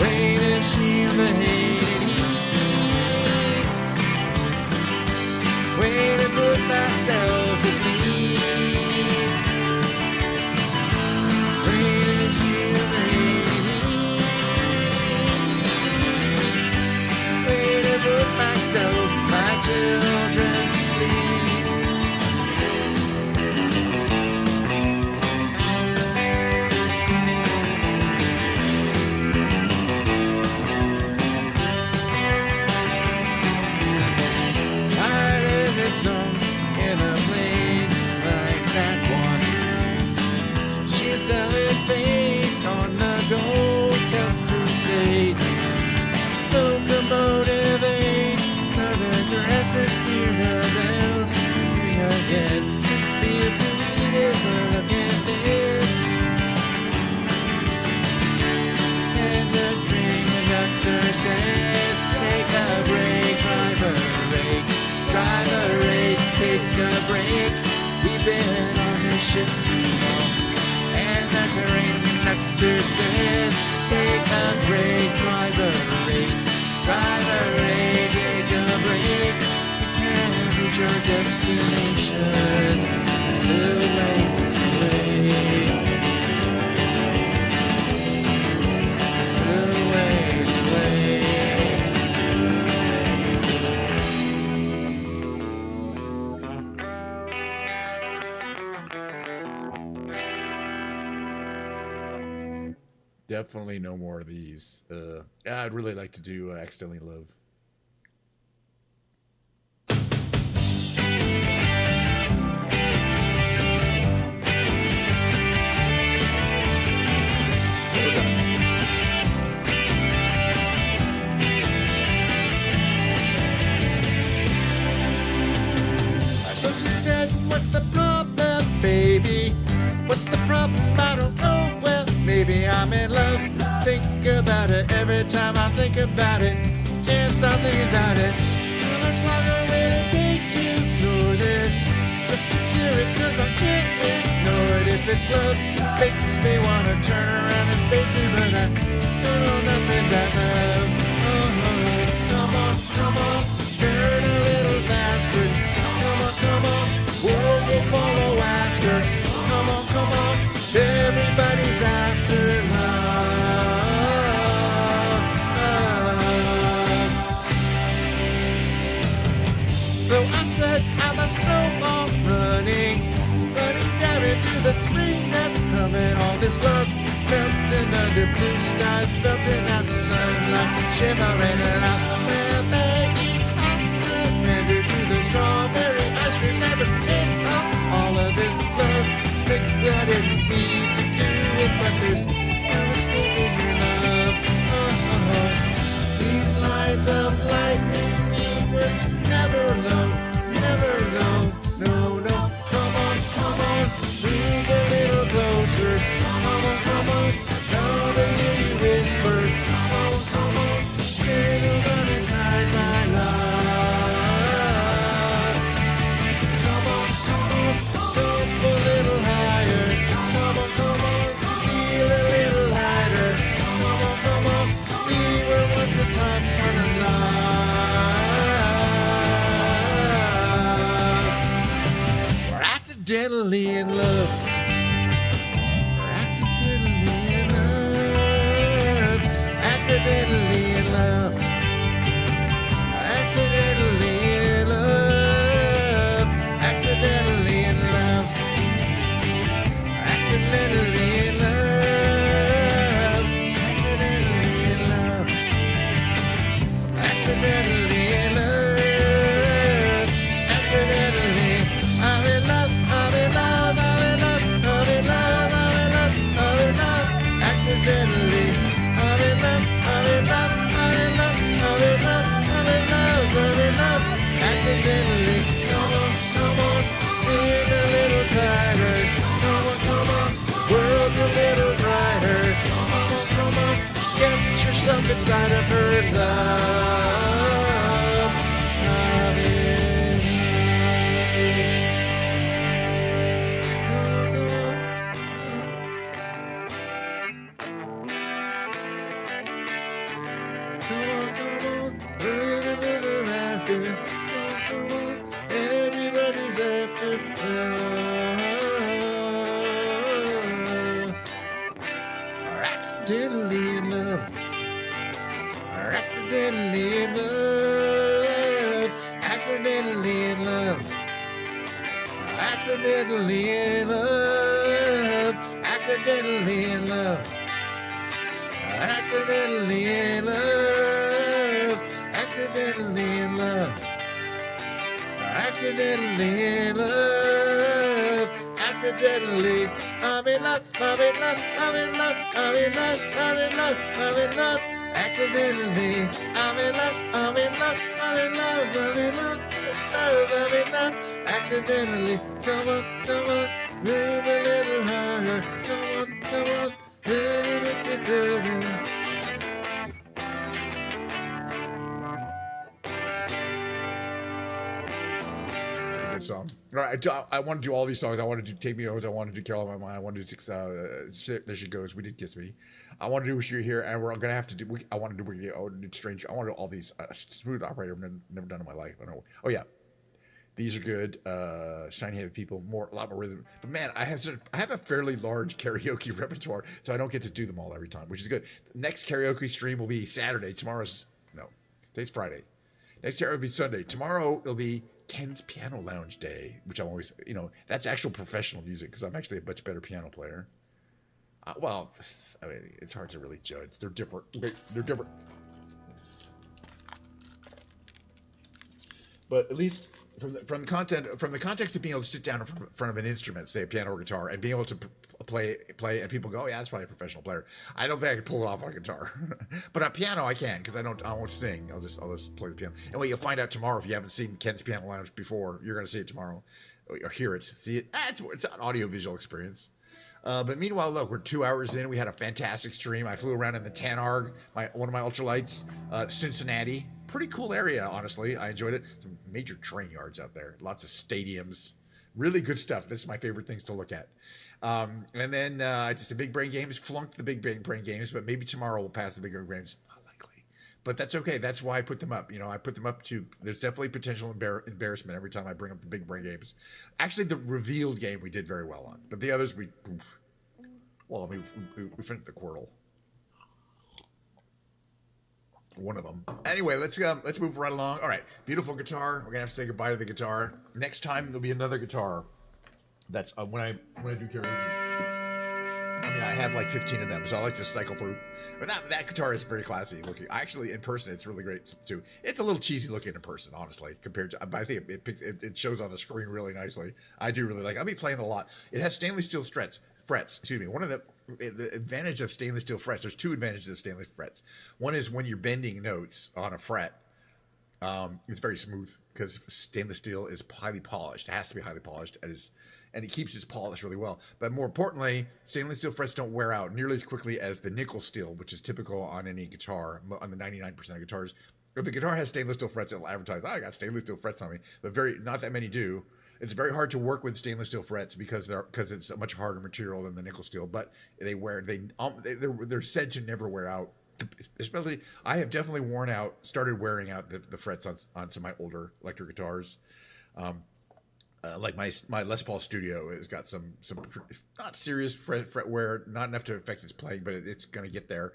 Rain and shield the hated heat. Way to put myself to sleep. Rain and shield the hated heat. Way to put myself, my children to sleep. Song in a plane like that one. She's selling faith on the go-tell crusade. So come doctor says, take a break, driver rate, take a break. You can't reach your destination, still ways away. Still ways away. Definitely no more of these. I'd really like to do Accidentally Love. So she said, what's the problem, baby? What's the problem? I don't know. Well, maybe I'm in love. Think about it every time I think about it. Can't stop thinking about it. How much longer will it take to ignore this? Just to cure it, cause I can't ignore it. If it's love, makes me wanna turn around and face me, but I don't know nothing about love. Come on, turn a little faster. Come on, world will follow after. Come on, everybody's after love. So I said I'm a snowball running down into the green that's coming. All this love melting under blue skies, melting out sunlight, shimmering out. Well, baby, I surrender to the strawberry ice cream, never pick up all of this love. Think I didn't need to do it, but there's no escaping your love. These lines of lightning mean we're never alone, never alone. No. Come on, move a little closer. Come on, now to hear you whisper. Come on, scared to run inside my love. Come on, jump a little higher. Come on, feel a little lighter. Come on, we were once a time on a love. We're accidentally in love. We're accidentally in love. Accidentally in love. Accidentally in love. Accidentally in love. Accidentally in love. Accidentally in love. Accidentally in love. Accidentally. I'm in love. I'm in love. I'm in love. I'm in love. I'm in love. I'm in love. Accidentally. I'm in love. I'm in love. I'm in love. I'm in love. I'm in love. I'm in love. Accidentally. Come on. Being a little tighter. Come on. World's a little brighter. Come on. Get yourself inside of her love. I'm in Come on, run a little after. Come on, everybody's after love. Or accidentally in love. Or accidentally in love. Accidentally in love. Accidentally in love. Accidentally in love. Accidentally in love. Accidentally in love. Accidentally in love. Accidentally. I'm in love. I'm in love. I'm in love. I'm in love. I'm in love. I'm in love. Accidentally. I'm in love. I'm in love. I'm in love. I'm in love. I'm in love. Accidentally. Come on. Move a little higher. Come on. song. All right, I want to do all these songs. I want to do Take Me Home. I want to do Carol on My Mind. I want to do There She Goes. We did Kiss Me. I want to do Wish You Were Here, and we're gonna have to do. I want to do I want to do Strange. I want to do all these. Smooth Operator. I've never done in my life. I don't know. Oh yeah, these are good. Shiny Heavy People. A lot more rhythm. But man, I have a fairly large karaoke repertoire, so I don't get to do them all every time, which is good. Next karaoke stream will be Saturday. Today's Friday. Next year it'll be Sunday. Tomorrow it'll be Ken's Piano Lounge Day, which I'm always, that's actual professional music because I'm actually a much better piano player. Well, I mean, it's hard to really judge. They're different. They're different. But at least from the context of being able to sit down in front of an instrument, say a piano or guitar, and being able to play, and people go, "Oh yeah, that's probably a professional player." I don't think I can pull it off on a guitar, but on piano I can because I won't sing. I'll just play the piano. And what you'll find out tomorrow, if you haven't seen Ken's Piano Lounge before, you're going to see it tomorrow, or hear it, see it. It's an audio-visual experience. But meanwhile, look, we're 2 hours in. We had a fantastic stream. I flew around in the Tanarg, one of my ultralights, Cincinnati. Pretty cool area, honestly. I enjoyed it. Some major train yards out there. Lots of stadiums. Really good stuff. This is my favorite things to look at. And then I did some Big Brain Games. Flunked the Big Brain Games, but maybe tomorrow we'll pass the Big Brain Games. Not likely. But that's okay. That's why I put them up. I put them up to, there's definitely potential embarrassment every time I bring up the Big Brain Games. Actually, the revealed game we did very well on. But the others, we finished the Quirtle. One of them. Anyway, let's move right along. All right, beautiful guitar. We're gonna have to say goodbye to the guitar. Next time there'll be another guitar. That's when I do karaoke. I mean, I have like 15 of them, so I like to cycle through. But that guitar is very classy looking. Actually, in person, it's really great too. It's a little cheesy looking in person, honestly, compared to. But I think it shows on the screen really nicely. I do really like. I'll be playing it a lot. It has stainless steel frets. Excuse me. One of the advantage of stainless steel frets. There's two advantages of stainless frets. One is when you're bending notes on a fret, it's very smooth because stainless steel is highly polished. It has to be highly polished, and it keeps its polish really well. But more importantly, stainless steel frets don't wear out nearly as quickly as the nickel steel, which is typical on any guitar, on the 99% of guitars. If the guitar has stainless steel frets, it'll advertise, I got stainless steel frets on me, but not that many do. It's very hard to work with stainless steel frets because it's a much harder material than the nickel steel, but they're said to never wear out. Especially, I have definitely started wearing out the frets on some of my older electric guitars. Like my Les Paul Studio has got some not serious fret wear, not enough to affect its playing, but it's going to get there,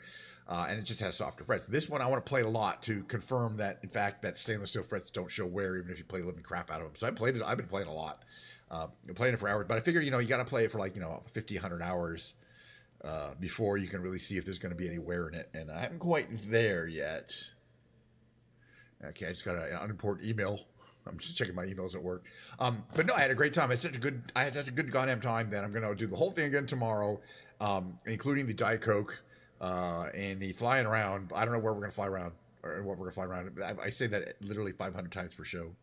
and it just has softer frets. This one I want to play a lot to confirm that, in fact, that stainless steel frets don't show wear even if you play the living crap out of them. So I've been playing a lot, playing it for hours. But I figure you got to play it for 50, 100 hours before you can really see if there's going to be any wear in it, and I haven't quite there yet. Okay, I just got an unimportant email. I'm just checking my emails at work. But no, I had a great time. I had such a good goddamn time that I'm going to do the whole thing again tomorrow, including the Diet Coke and the flying around. I don't know where we're going to fly around or what we're going to fly around. I say that literally 500 times per show.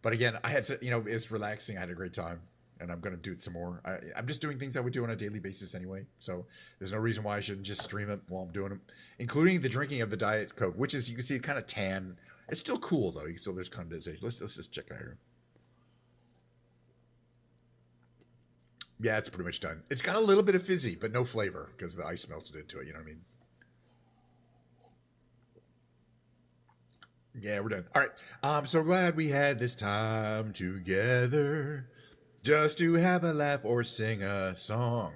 But again, it's relaxing. I had a great time, and I'm going to do it some more. I'm just doing things I would do on a daily basis anyway. So there's no reason why I shouldn't just stream it while I'm doing them, including the drinking of the Diet Coke, which is, you can see, kind of tan. It's still cool though. So there's condensation. Let's just check out here. Yeah, it's pretty much done. It's got a little bit of fizzy, but no flavor because the ice melted into it. You know what I mean? Yeah, we're done. All right. I'm so glad we had this time together just to have a laugh or sing a song.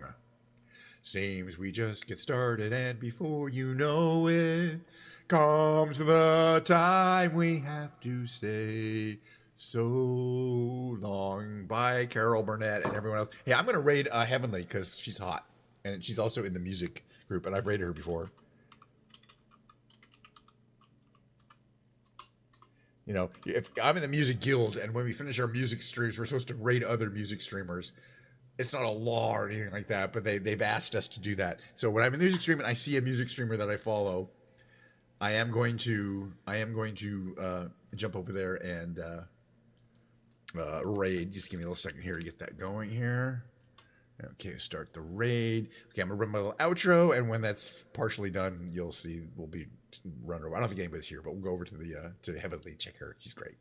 Seems we just get started, and before you know it, comes the time we have to say so long. Bye, Carol Burnett and everyone else. Hey, I'm going to raid Heavenly because she's hot, and she's also in the music group, and I've raided her before. If I'm in the music guild, and when we finish our music streams, we're supposed to raid other music streamers. It's not a law or anything like that, but they've asked us to do that. So when I'm in the music stream and I see a music streamer that I follow, I am going to jump over there and raid. Just give me a little second here to get that going here. Okay, start the raid. Okay, I'm gonna run my little outro, and when that's partially done, you'll see we'll be running over. I don't think anybody's here, but we'll go over to the to Heavenly. Check her; she's great.